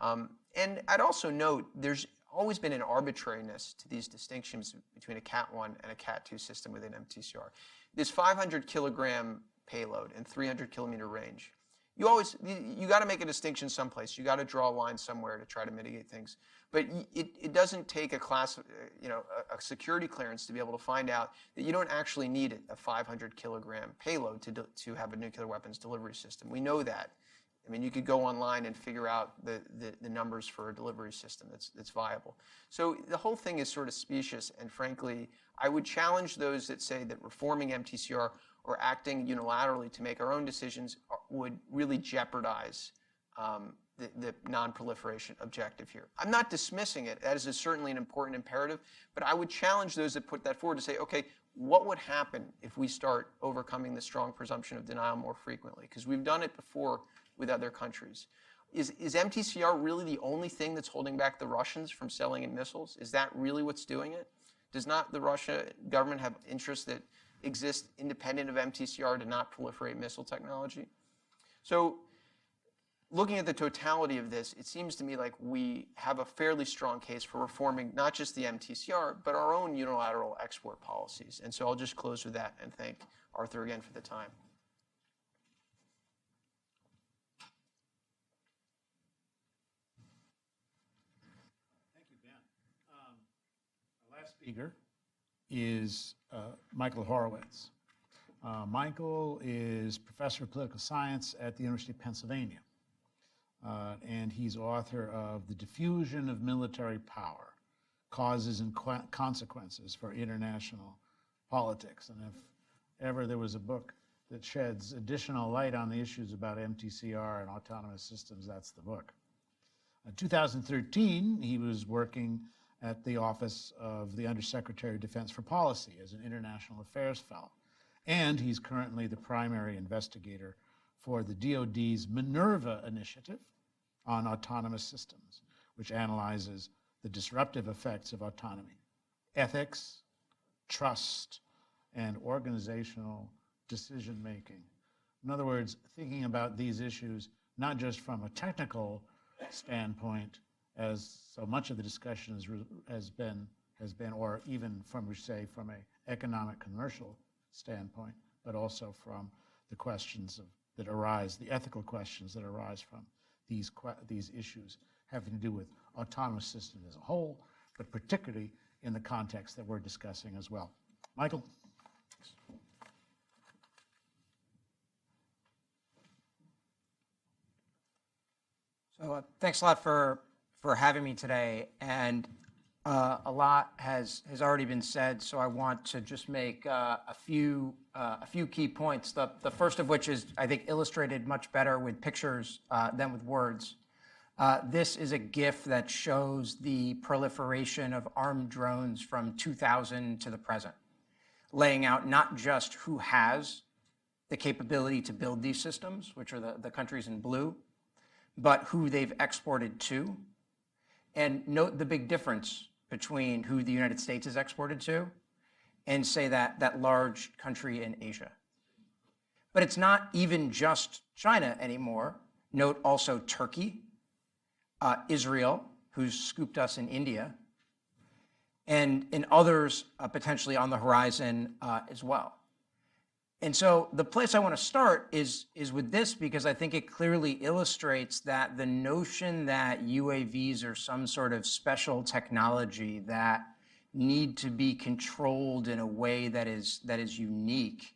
And I'd also note there's always been an arbitrariness to these distinctions between a Cat 1 and a Cat 2 system within MTCR. This 500 kilogram payload and 300 kilometer range, you got to make a distinction someplace. You got to draw a line somewhere to try to mitigate things. But it doesn't take a security clearance to be able to find out that you don't actually need a 500 kilogram payload to have a nuclear weapons delivery system. We know that. I mean, you could go online and figure out the numbers for a delivery system that's viable. So the whole thing is sort of specious, and frankly, I would challenge those that say that reforming MTCR or acting unilaterally to make our own decisions would really jeopardize the non-proliferation objective here. I'm not dismissing it. That is certainly an important imperative, but I would challenge those that put that forward to say, okay, what would happen if we start overcoming the strong presumption of denial more frequently? Because we've done it before with other countries. Is MTCR really the only thing that's holding back the Russians from selling in missiles? Is that really what's doing it? Does not the Russia government have interests that exist independent of MTCR to not proliferate missile technology? So looking at the totality of this, it seems to me like we have a fairly strong case for reforming not just the MTCR, but our own unilateral export policies. And so I'll just close with that and thank Arthur again for the time. Speaker is Michael Horowitz. Michael is professor of political science at the University of Pennsylvania, and he's author of The Diffusion of Military Power, Causes and Consequences for International Politics. And if ever there was a book that sheds additional light on the issues about MTCR and autonomous systems, that's the book. In 2013, he was working at the Office of the Undersecretary of Defense for Policy as an International Affairs Fellow. And he's currently the primary investigator for the DoD's Minerva initiative on autonomous systems, which analyzes the disruptive effects of autonomy, ethics, trust, and organizational decision-making. In other words, thinking about these issues not just from a technical standpoint, as so much of the discussion has been, or even from an economic commercial standpoint, but also from the questions that arise, the ethical questions that arise from these issues having to do with autonomous systems as a whole, but particularly in the context that we're discussing as well. Michael? So thanks a lot for having me today, and a lot has already been said, so I want to just make a few key points. The first of which is, I think, illustrated much better with pictures than with words. This is a GIF that shows the proliferation of armed drones from 2000 to the present, laying out not just who has the capability to build these systems, which are the countries in blue, but who they've exported to. And note the big difference between who the United States is exported to and, say, that large country in Asia. But it's not even just China anymore. Note also Turkey, Israel, who's scooped us in India, and others potentially on the horizon as well. And so the place I want to start is with this, because I think it clearly illustrates that the notion that UAVs are some sort of special technology that need to be controlled in a way that is unique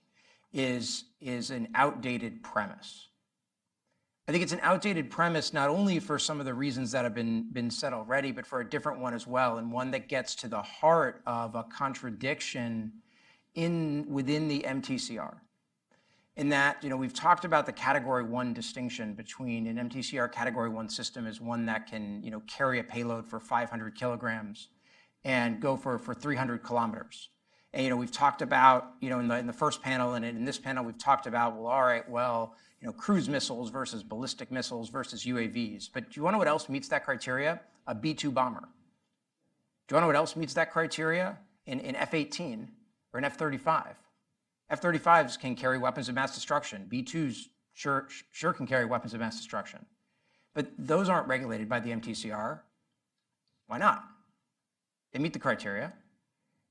is an outdated premise. I think it's an outdated premise, not only for some of the reasons that have been said already, but for a different one as well, and one that gets to the heart of a contradiction within the MTCR. In that, we've talked about the Category 1 distinction between an MTCR Category 1 system as one that can, carry a payload for 500 kilograms and go for 300 kilometers. And, we've talked about, in the first panel and in this panel, we've talked about, well, all right, well, cruise missiles versus ballistic missiles versus UAVs. But do you want to know what else meets that criteria? A B-2 bomber. Do you want to know what else meets that criteria? In F-18 or an F-35. F-35s can carry weapons of mass destruction. B-2s sure can carry weapons of mass destruction. But those aren't regulated by the MTCR. Why not? They meet the criteria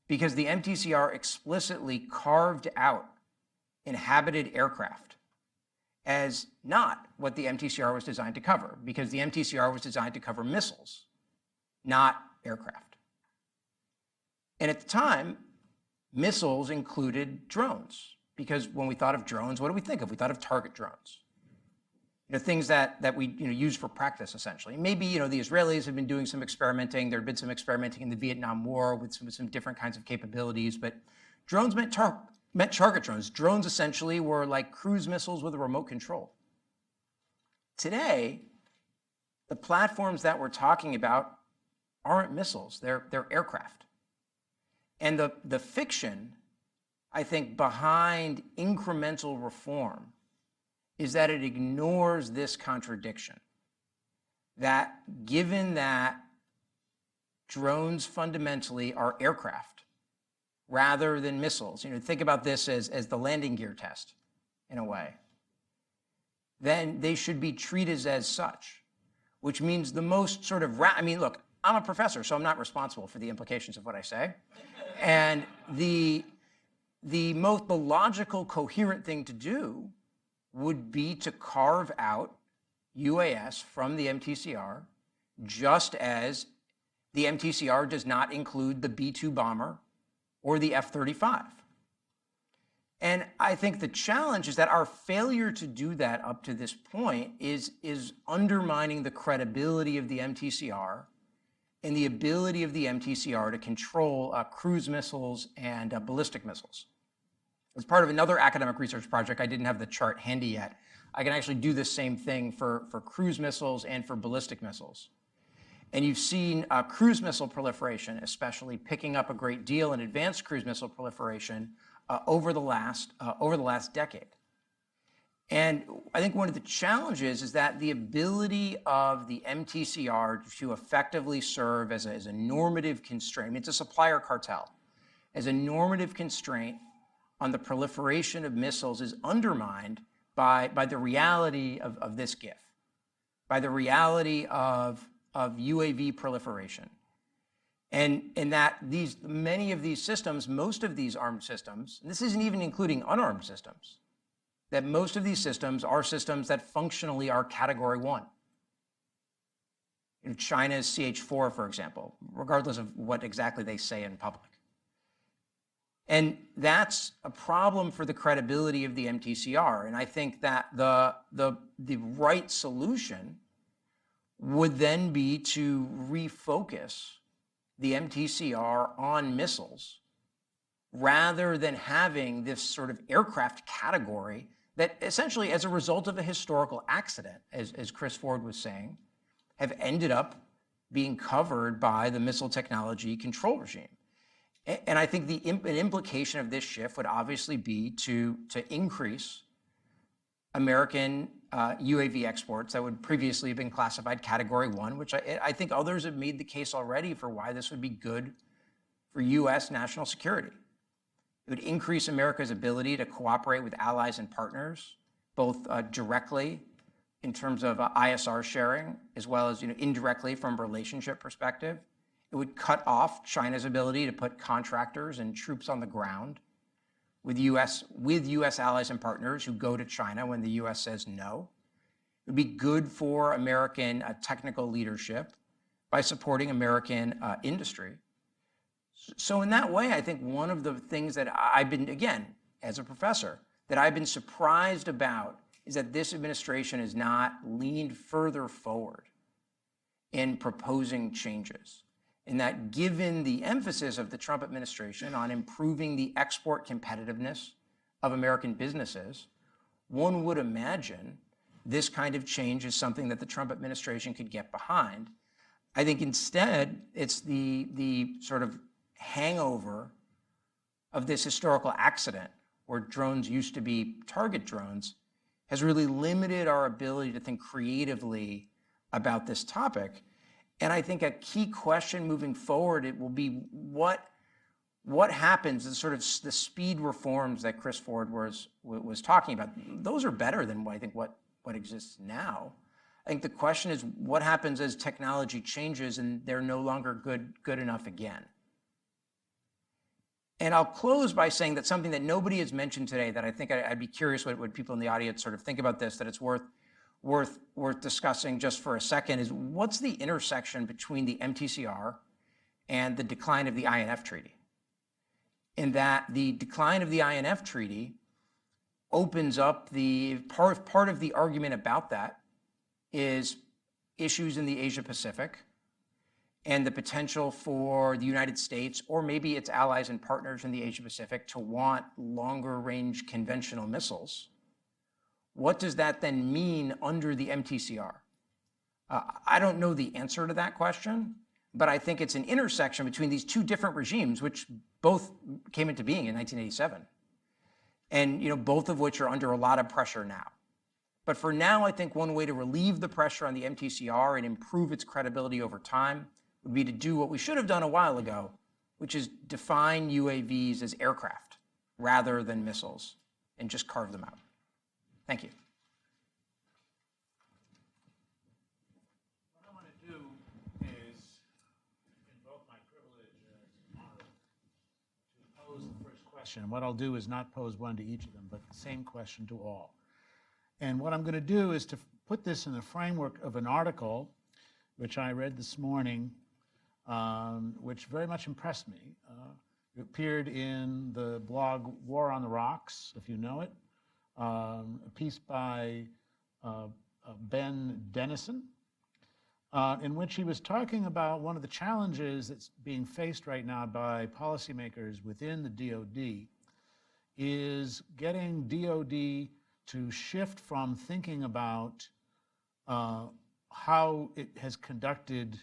because the MTCR explicitly carved out inhabited aircraft as not what the MTCR was designed to cover, because the MTCR was designed to cover missiles, not aircraft. And at the time, missiles included drones, because when we thought of drones, what do we think of? We thought of target drones. Things that we use for practice, essentially. Maybe the Israelis have been doing some experimenting. There had been some experimenting in the Vietnam War with some different kinds of capabilities, but drones meant target drones. Drones essentially were like cruise missiles with a remote control. Today, the platforms that we're talking about aren't missiles, they're aircraft. And the fiction, I think, behind incremental reform is that it ignores this contradiction. That given that drones fundamentally are aircraft rather than missiles, think about this as the landing gear test in a way, then they should be treated as such, which means the most sort of, look, I'm a professor, so I'm not responsible for the implications of what I say. And the logical, coherent thing to do would be to carve out UAS from the MTCR, just as the MTCR does not include the B-2 bomber or the F-35. And I think the challenge is that our failure to do that up to this point is undermining the credibility of the MTCR and the ability of the MTCR to control cruise missiles and ballistic missiles. As part of another academic research project, I didn't have the chart handy yet. I can actually do the same thing for cruise missiles and for ballistic missiles. And you've seen cruise missile proliferation, especially picking up a great deal in advanced cruise missile proliferation over the last decade. And I think one of the challenges is that the ability of the MTCR to effectively serve as a normative constraint, it's a supplier cartel, as a normative constraint on the proliferation of missiles is undermined by the reality of this GIF, by the reality of UAV proliferation. And that many of these systems, most of these armed systems, and this isn't even including unarmed systems, that most of these systems are systems that functionally are Category 1. China's CH-4, for example, regardless of what exactly they say in public. And that's a problem for the credibility of the MTCR. And I think that the right solution would then be to refocus the MTCR on missiles rather than having this sort of aircraft category that essentially, as a result of a historical accident, as Chris Ford was saying, have ended up being covered by the missile technology control regime. And I think an implication of this shift would obviously be to increase American UAV exports that would previously have been classified Category 1, which I think others have made the case already for why this would be good for U.S. national security. It would increase America's ability to cooperate with allies and partners, both directly in terms of ISR sharing, as well as indirectly from a relationship perspective. It would cut off China's ability to put contractors and troops on the ground with U.S. allies and partners who go to China when the U.S. says no. It would be good for American technical leadership by supporting American industry. So in that way, I think one of the things that I've been, again, as a professor, that I've been surprised about is that this administration has not leaned further forward in proposing changes. And that given the emphasis of the Trump administration on improving the export competitiveness of American businesses, one would imagine this kind of change is something that the Trump administration could get behind. I think instead, it's the sort of hangover of this historical accident where drones used to be target drones has really limited our ability to think creatively about this topic. And I think a key question moving forward, it will be what happens, the sort of the speed reforms that Chris Ford was talking about. Those are better than I think what exists now. I think the question is what happens as technology changes and they're no longer good enough again. And I'll close by saying that something that nobody has mentioned today that I think I'd be curious what people in the audience sort of think about this, that it's worth discussing just for a second, is what's the intersection between the MTCR and the decline of the INF Treaty? In that the decline of the INF Treaty opens up the part of the argument about that is issues in the Asia Pacific and the potential for the United States or maybe its allies and partners in the Asia Pacific to want longer range conventional missiles. What does that then mean under the MTCR? I don't know the answer to that question, but I think it's an intersection between these two different regimes, which both came into being in 1987, and both of which are under a lot of pressure now. But for now, I think one way to relieve the pressure on the MTCR and improve its credibility over time would be to do what we should have done a while ago, which is define UAVs as aircraft rather than missiles and just carve them out. Thank you. What I want to do is invoke my privilege as moderator to pose the first question. What I'll do is not pose one to each of them, but the same question to all. And what I'm going to do is to put this in the framework of an article which I read this morning, which very much impressed me. It appeared in the blog War on the Rocks, if you know it. A piece by Ben Dennison, in which he was talking about one of the challenges that's being faced right now by policymakers within the DoD is getting DoD to shift from thinking about how it has conducted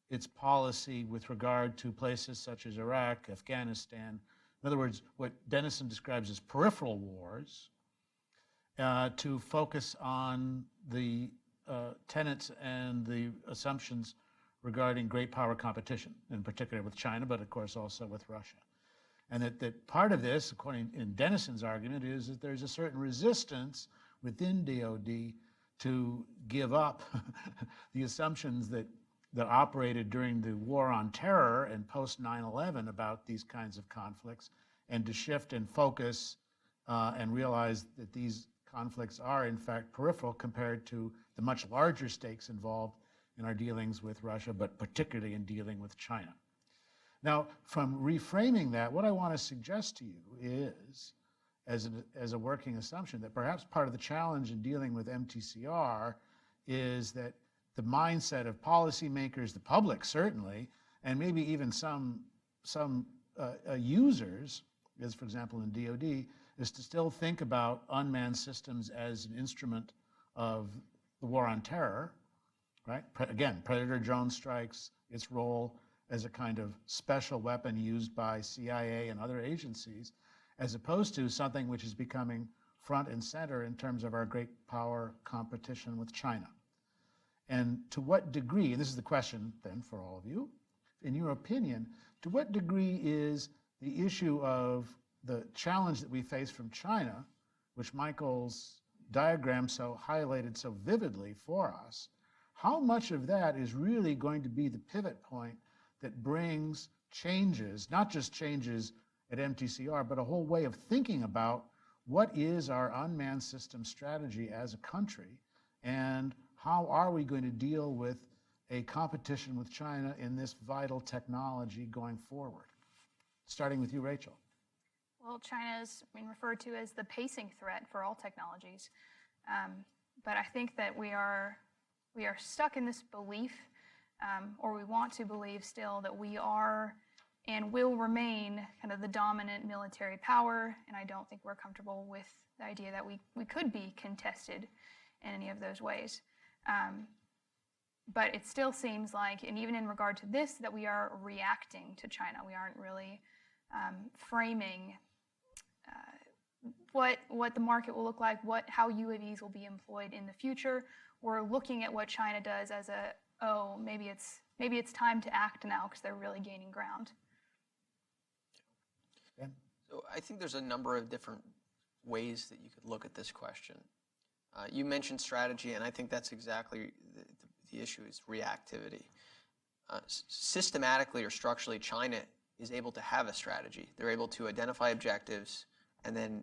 its policy with regard to places such as Iraq, Afghanistan. In other words, what Dennison describes as peripheral wars, to focus on the tenets and the assumptions regarding great power competition, in particular with China, but of course also with Russia. And that part of this, according in Dennison's argument, is that there's a certain resistance within DoD to give up the assumptions that operated during the war on terror and post 9/11 about these kinds of conflicts, and to shift and focus and realize that these conflicts are in fact peripheral compared to the much larger stakes involved in our dealings with Russia, but particularly in dealing with China. Now, from reframing that, what I want to suggest to you is, as a working assumption, that perhaps part of the challenge in dealing with MTCR is that the mindset of policymakers, the public certainly, and maybe even some users, as for example in DoD, is to still think about unmanned systems as an instrument of the war on terror, right? Again, Predator drone strikes, its role as a kind of special weapon used by CIA and other agencies, as opposed to something which is becoming front and center in terms of our great power competition with China. And to what degree, and this is the question then for all of you, in your opinion, to what degree is the issue of the challenge that we face from China, which Michael's diagram highlighted so vividly for us, how much of that is really going to be the pivot point that brings changes, not just changes at MTCR, but a whole way of thinking about what is our unmanned system strategy as a country, and how are we going to deal with a competition with China in this vital technology going forward? Starting with you, Rachel. Well, China is referred to as the pacing threat for all technologies. But I think that we are stuck in this belief, or we want to believe still, that we are and will remain kind of the dominant military power, and I don't think we're comfortable with the idea that we could be contested in any of those ways. But it still seems like, and even in regard to this, that we are reacting to China. We aren't really framing what the market will look like, how UAVs will be employed in the future. We're looking at what China does as maybe it's time to act now because they're really gaining ground. So I think there's a number of different ways that you could look at this question. You mentioned strategy, and I think that's exactly the issue is reactivity. Systematically or structurally, China is able to have a strategy. They're able to identify objectives and then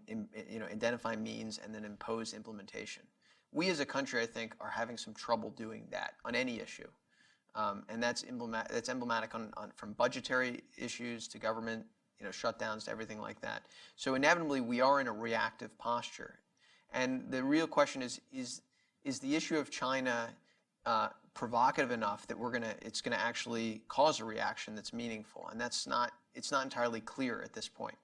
identify means and then impose implementation. We as a country, I think, are having some trouble doing that on any issue. And that's emblematic from budgetary issues to government shutdowns to everything like that. So inevitably, we are in a reactive posture. And the real question is the issue of China provocative enough that it's gonna actually cause a reaction that's meaningful? And it's not entirely clear at this point.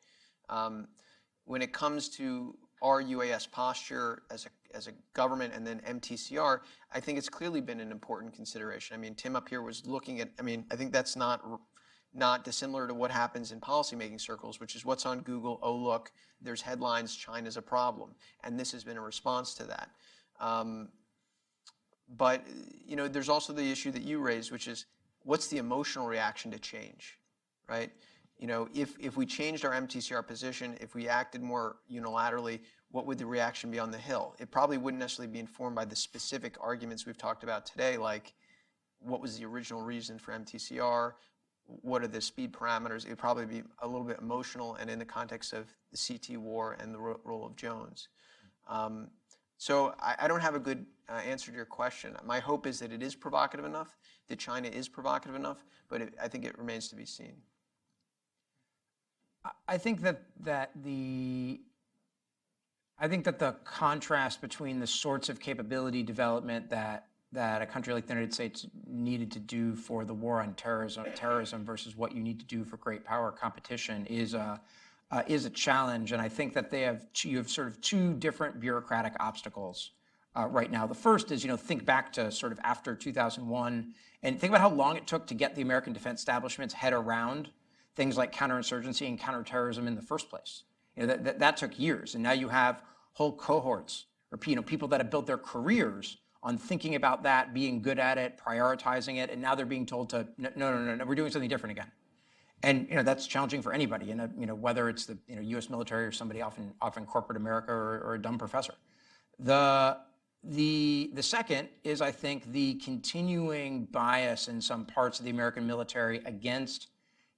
When it comes to our UAS posture as a government and then MTCR, I think it's clearly been an important consideration. I mean, Tim up here was looking at, I think that's not dissimilar to what happens in policymaking circles, which is what's on Google. Oh, look, there's headlines, China's a problem. And this has been a response to that. But there's also the issue that you raised, which is what's the emotional reaction to change, right? If we changed our MTCR position, if we acted more unilaterally, what would the reaction be on the Hill? It probably wouldn't necessarily be informed by the specific arguments we've talked about today, like what was the original reason for MTCR? What are the speed parameters? It would probably be a little bit emotional and in the context of the CT war and the role of Jones. So I don't have a good answer to your question. My hope is that it is provocative enough, that China is provocative enough, but I think it remains to be seen. I think that the contrast between the sorts of capability development that a country like the United States needed to do for the war on terrorism versus what you need to do for great power competition is a challenge. And I think that you have sort of two different bureaucratic obstacles right now. The first is, think back to sort of after 2001 and think about how long it took to get the American defense establishment's head around things like counterinsurgency and counterterrorism in the first place. That took years. And now you have whole cohorts or people that have built their careers on thinking about that, being good at it, prioritizing it, and now they're being told to, no, we're doing something different again. And that's challenging for anybody, whether it's the U.S. military or somebody often corporate America or a dumb professor. The second is, I think, the continuing bias in some parts of the American military against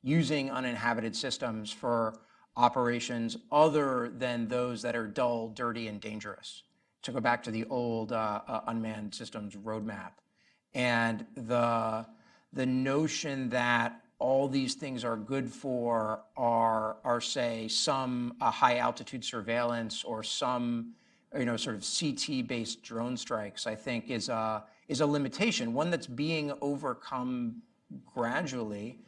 using uninhabited systems for operations other than those that are dull, dirty, and dangerous. To go back to the old unmanned systems roadmap, and the notion that all these things are good for are say some high altitude surveillance or some sort of CT-based drone strikes, I think is a limitation, one that's being overcome gradually.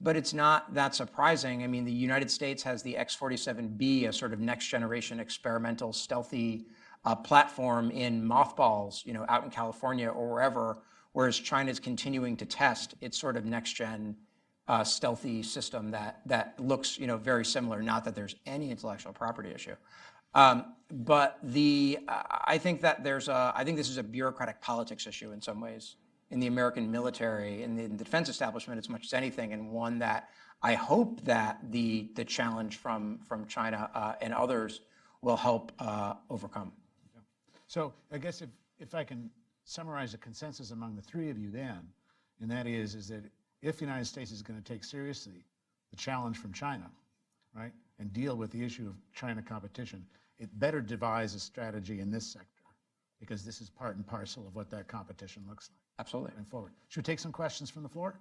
But it's not that surprising. I mean, the United States has the X-47B, a sort of next generation experimental stealthy platform in mothballs, out in California or wherever, whereas China's continuing to test its sort of next gen stealthy system that looks, very similar. Not that there's any intellectual property issue, but I think that I think this is a bureaucratic politics issue in some ways in the American military and in the defense establishment as much as anything, and one that I hope that the challenge from China and others will help overcome. So I guess if I can summarize a consensus among the three of you then, and that is that if the United States is going to take seriously the challenge from China, right, and deal with the issue of China competition, it better devise a strategy in this sector, because this is part and parcel of what that competition looks like. Absolutely. Going forward. Should we take some questions from the floor?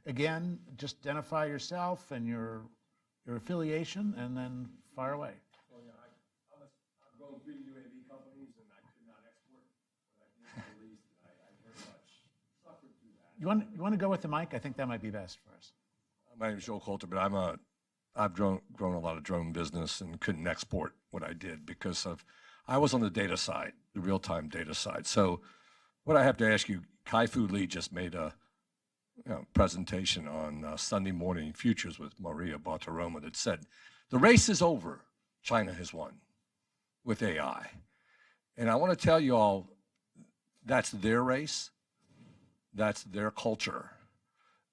Again, just identify yourself and your affiliation, and then fire away. Well, yeah, I've grown 3 UAV companies, and You want to go with the mic? I think that might be best for us. My name is Joel Coulter, but I've grown a lot of drone business and couldn't export what I did because I was on the data side, the real-time data side. So what I have to ask you, Kai-Fu Lee just made a presentation on Sunday Morning Futures with Maria Bartiromo that said, the race is over. China has won with AI. And I want to tell you all, that's their race. That's their culture.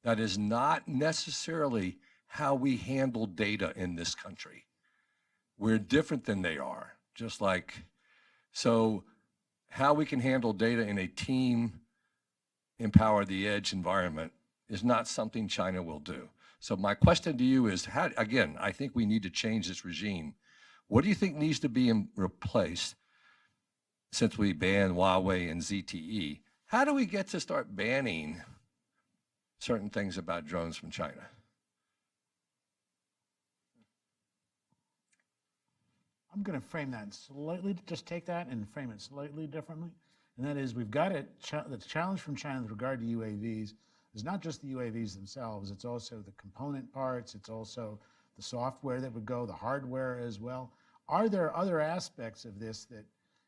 That is not necessarily how we handle data in this country. We're different than they are, just like, so how we can handle data in a team empower the edge environment is not something China will do. So my question to you is, again, I think we need to change this regime. What do you think needs to be replaced since we banned Huawei and ZTE? How do we get to start banning certain things about drones from China? I'm going to frame that slightly, just take that and frame it slightly differently. And that is, we've got the challenge from China with regard to UAVs is not just the UAVs themselves, it's also the component parts, it's also the software that would go, the hardware as well. Are there other aspects of this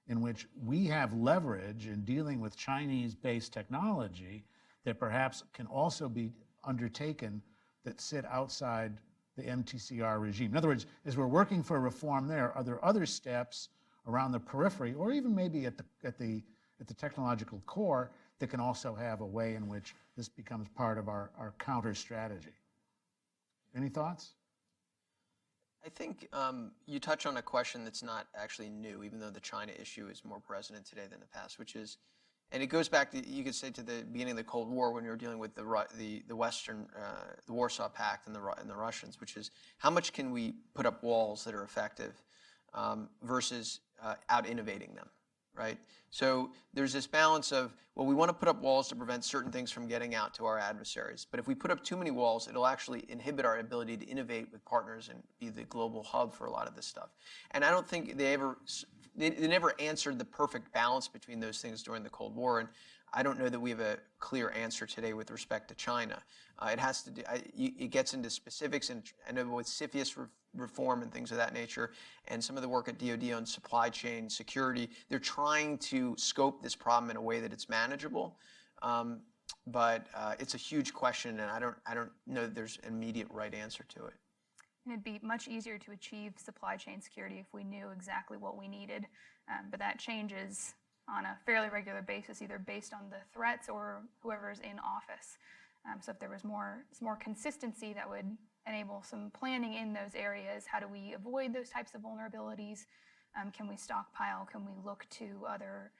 in which we have leverage in dealing with Chinese-based technology that perhaps can also be undertaken that sit outside the MTCR regime? In other words, as we're working for reform there, are there other steps around the periphery, or even maybe at the technological core, that can also have a way in which this becomes part of our counter strategy? Any thoughts? I think you touch on a question that's not actually new, even though the China issue is more present today than the past, which is, and it goes back to, you could say, to the beginning of the Cold War when we were dealing with the Western, the Warsaw Pact and the Russians, which is how much can we put up walls that are effective versus out innovating them, right? So there's this balance of, well, we want to put up walls to prevent certain things from getting out to our adversaries. But if we put up too many walls, it'll actually inhibit our ability to innovate with partners and be the global hub for a lot of this stuff. And I don't think they never answered the perfect balance between those things during the Cold War. And I don't know that we have a clear answer today with respect to China. It has to do, it gets into specifics, and I know with CFIUS reform and things of that nature, and some of the work at DoD on supply chain security, they're trying to scope this problem in a way that it's manageable. But it's a huge question, and I don't know that there's an immediate right answer to it. And it'd be much easier to achieve supply chain security if we knew exactly what we needed. But that changes on a fairly regular basis, either based on the threats or whoever's in office. So if there was more consistency, that would enable some planning in those areas. How do we avoid those types of vulnerabilities? Can we stockpile? Can we look to other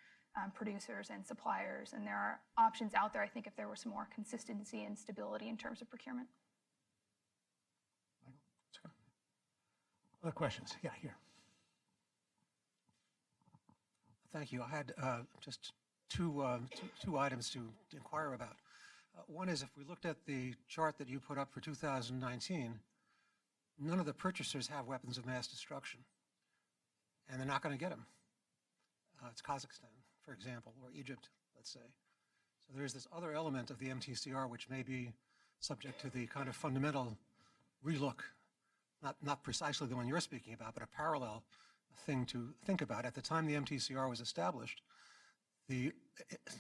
producers and suppliers? And there are options out there, I think, if there was some more consistency and stability in terms of procurement. Other questions? Yeah, here. Thank you. I had just two items to inquire about. One is, if we looked at the chart that you put up for 2019, none of the purchasers have weapons of mass destruction, and they're not going to get them. It's Kazakhstan, for example, or Egypt, let's say. So there's this other element of the MTCR which may be subject to the kind of fundamental relook, not precisely the one you're speaking about, but a parallel thing to think about. At the time the MTCR was established, the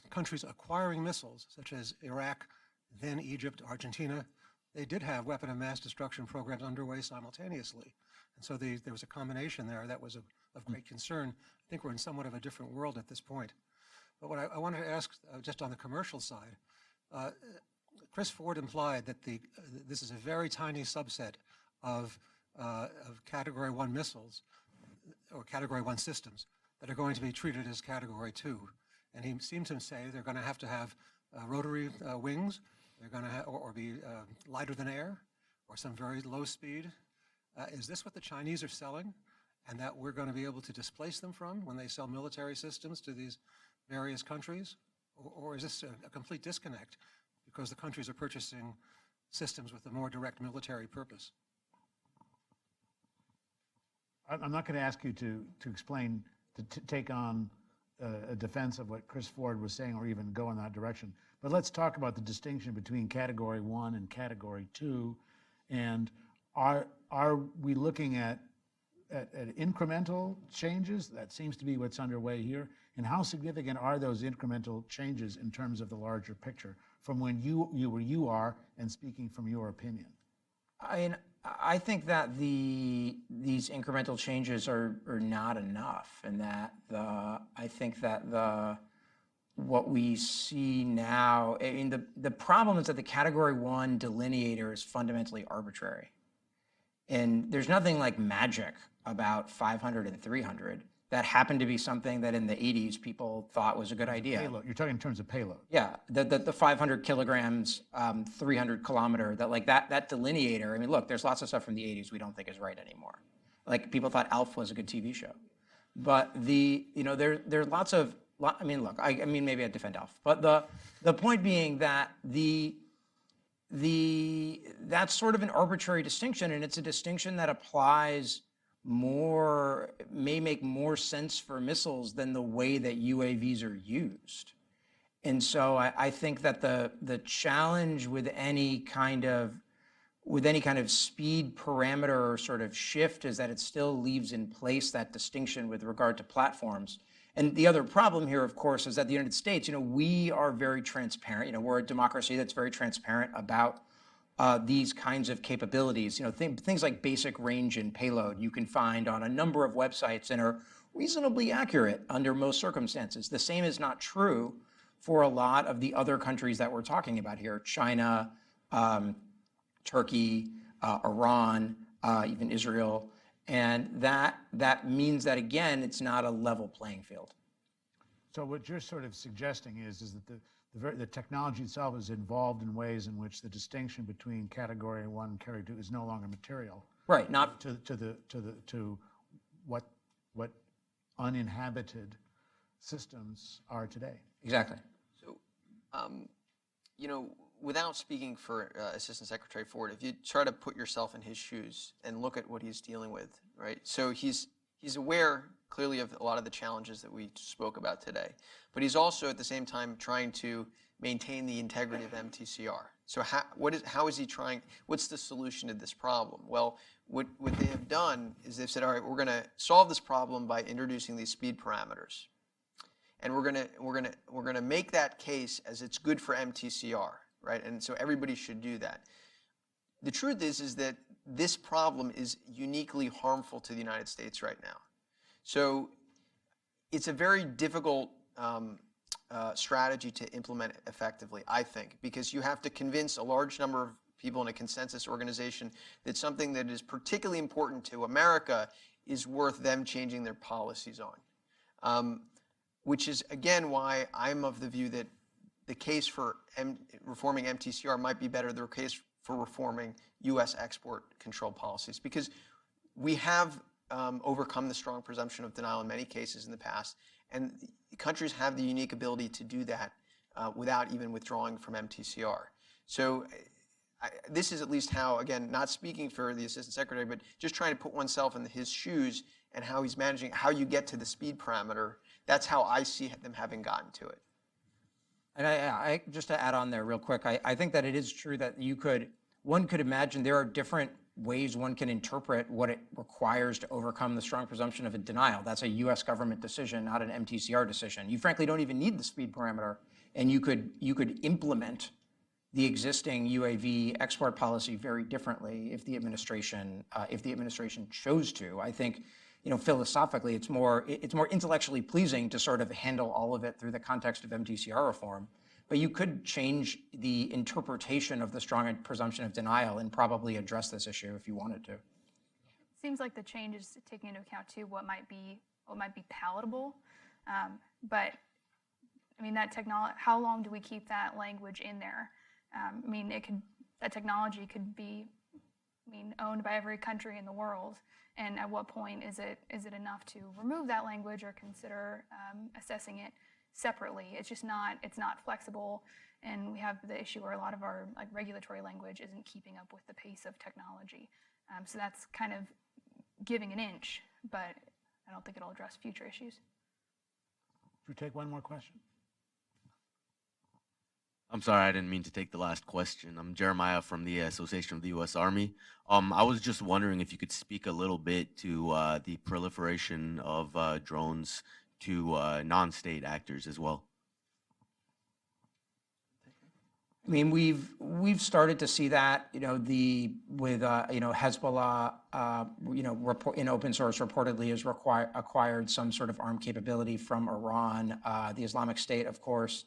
countries acquiring missiles, such as Iraq, then Egypt, Argentina, they did have weapon of mass destruction programs underway simultaneously. And so there was a combination there that was of great concern. I think we're in somewhat of a different world at this point. But what I wanted to ask, just on the commercial side, Chris Ford implied that this is a very tiny subset of Category 1 missiles, or Category 1 systems, that are going to be treated as Category 2. And he seemed to say they're going to have rotary wings, they're going to or be lighter than air, or some very low speed. Is this what the Chinese are selling, and that we're going to be able to displace them from when they sell military systems to these various countries? Or is this a complete disconnect because the countries are purchasing systems with a more direct military purpose? I'm not going to ask you to explain, to take on a defense of what Chris Ford was saying or even go in that direction. But let's talk about the distinction between Category 1 and Category 2. And are we looking at incremental changes? That seems to be what's underway here. And how significant are those incremental changes in terms of the larger picture from when you are and speaking from your opinion? I think that these incremental changes are not enough, and that I think that what we see now, I mean, the problem is that the Category 1 delineator is fundamentally arbitrary. And there's nothing like magic about 500 and 300. That happened to be something that in the 80s people thought was a good idea. Payload. You're talking in terms of payload. Yeah, the 500 kilograms, 300 kilometer, that delineator. I mean, look, there's lots of stuff from the 80s we don't think is right anymore. Like people thought ALF was a good TV show, but there's lots of. I mean, look, I mean maybe I defend ALF, but the point being that that's sort of an arbitrary distinction, and it's a distinction that applies may make more sense for missiles than the way that UAVs are used. And so I think that the challenge with any kind of speed parameter or sort of shift is that it still leaves in place that distinction with regard to platforms. And the other problem here, of course, is that the United States, we are very transparent. We're a democracy that's very transparent about these kinds of capabilities. Things like basic range and payload you can find on a number of websites and are reasonably accurate under most circumstances. The same is not true for a lot of the other countries that we're talking about here: China, Turkey, Iran, even Israel. And that means that, again, it's not a level playing field. So what you're sort of suggesting is that the technology itself is involved in ways in which the distinction between Category 1 and Category 2 is no longer material. Right. Not to what uninhabited systems are today. Exactly. So, without speaking for Assistant Secretary Ford, if you try to put yourself in his shoes and look at what he's dealing with, right? So he's aware clearly of a lot of the challenges that we spoke about today, but he's also at the same time trying to maintain the integrity of Mtcr. So how is he trying? What's the solution to this problem? Well, what they have done is they've said, all right, we're going to solve this problem by introducing these speed parameters, and we're going to make that case as it's good for Mtcr. Right? And so everybody should do that. The truth is that this problem is uniquely harmful to the United States right now. So it's a very difficult strategy to implement effectively, I think, because you have to convince a large number of people in a consensus organization that something that is particularly important to America is worth them changing their policies on, which is, again, why I'm of the view that the case for reforming Mtcr might be better than the case for reforming U.S. export control policies, because we have overcome the strong presumption of denial in many cases in the past, and countries have the unique ability to do that without even withdrawing from Mtcr. So this is at least how, again, not speaking for the Assistant Secretary, but just trying to put oneself in his shoes and how he's managing, how you get to the speed parameter. That's how I see them having gotten to it. And I just to add on there real quick, I think that it is true that one could imagine there are different ways one can interpret what it requires to overcome the strong presumption of a denial. That's a U.S. government decision, not an Mtcr decision. You frankly don't even need the speed parameter, and you could implement the existing UAV export policy very differently if the administration chose to. I think, philosophically, it's more intellectually pleasing to sort of handle all of it through the context of Mtcr reform. But you could change the interpretation of the strong presumption of denial and probably address this issue if you wanted to. Seems like the change is taking into account too what might be palatable, but I mean that technology. How long do we keep that language in there? I mean, that technology could be, owned by every country in the world. And at what point is it enough to remove that language or consider assessing it separately? It's just not. It's not flexible, and we have the issue where a lot of our regulatory language isn't keeping up with the pace of technology. So that's kind of giving an inch, but I don't think it'll address future issues. Should we take one more question? I'm sorry, I didn't mean to take the last question. I'm Jeremiah from the Association of the U.S. Army. I was just wondering if you could speak a little bit to the proliferation of drones to non-state actors as well. I mean, we've started to see that, with Hezbollah, in open source reportedly has acquired some sort of armed capability from Iran. The Islamic State, of course,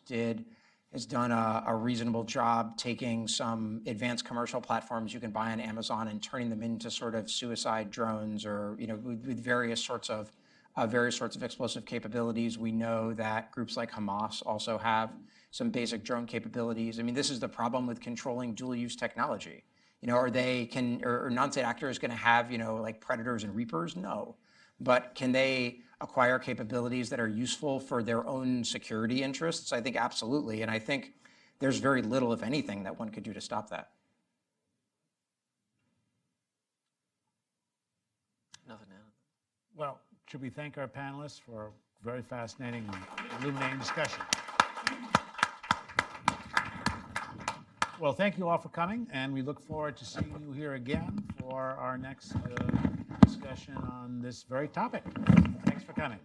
has done a reasonable job taking some advanced commercial platforms you can buy on Amazon and turning them into sort of suicide drones, or with various sorts of explosive capabilities. We know that groups like Hamas also have some basic drone capabilities. I mean, this is the problem with controlling dual-use technology. Are non-state actors going to have, like Predators and Reapers? No. But can they acquire capabilities that are useful for their own security interests? I think absolutely. And I think there's very little, if anything, that one could do to stop that. Nothing to add. Well, should we thank our panelists for a very fascinating and illuminating discussion? Well, thank you all for coming, and we look forward to seeing you here again for our next discussion on this very topic. Thanks for coming.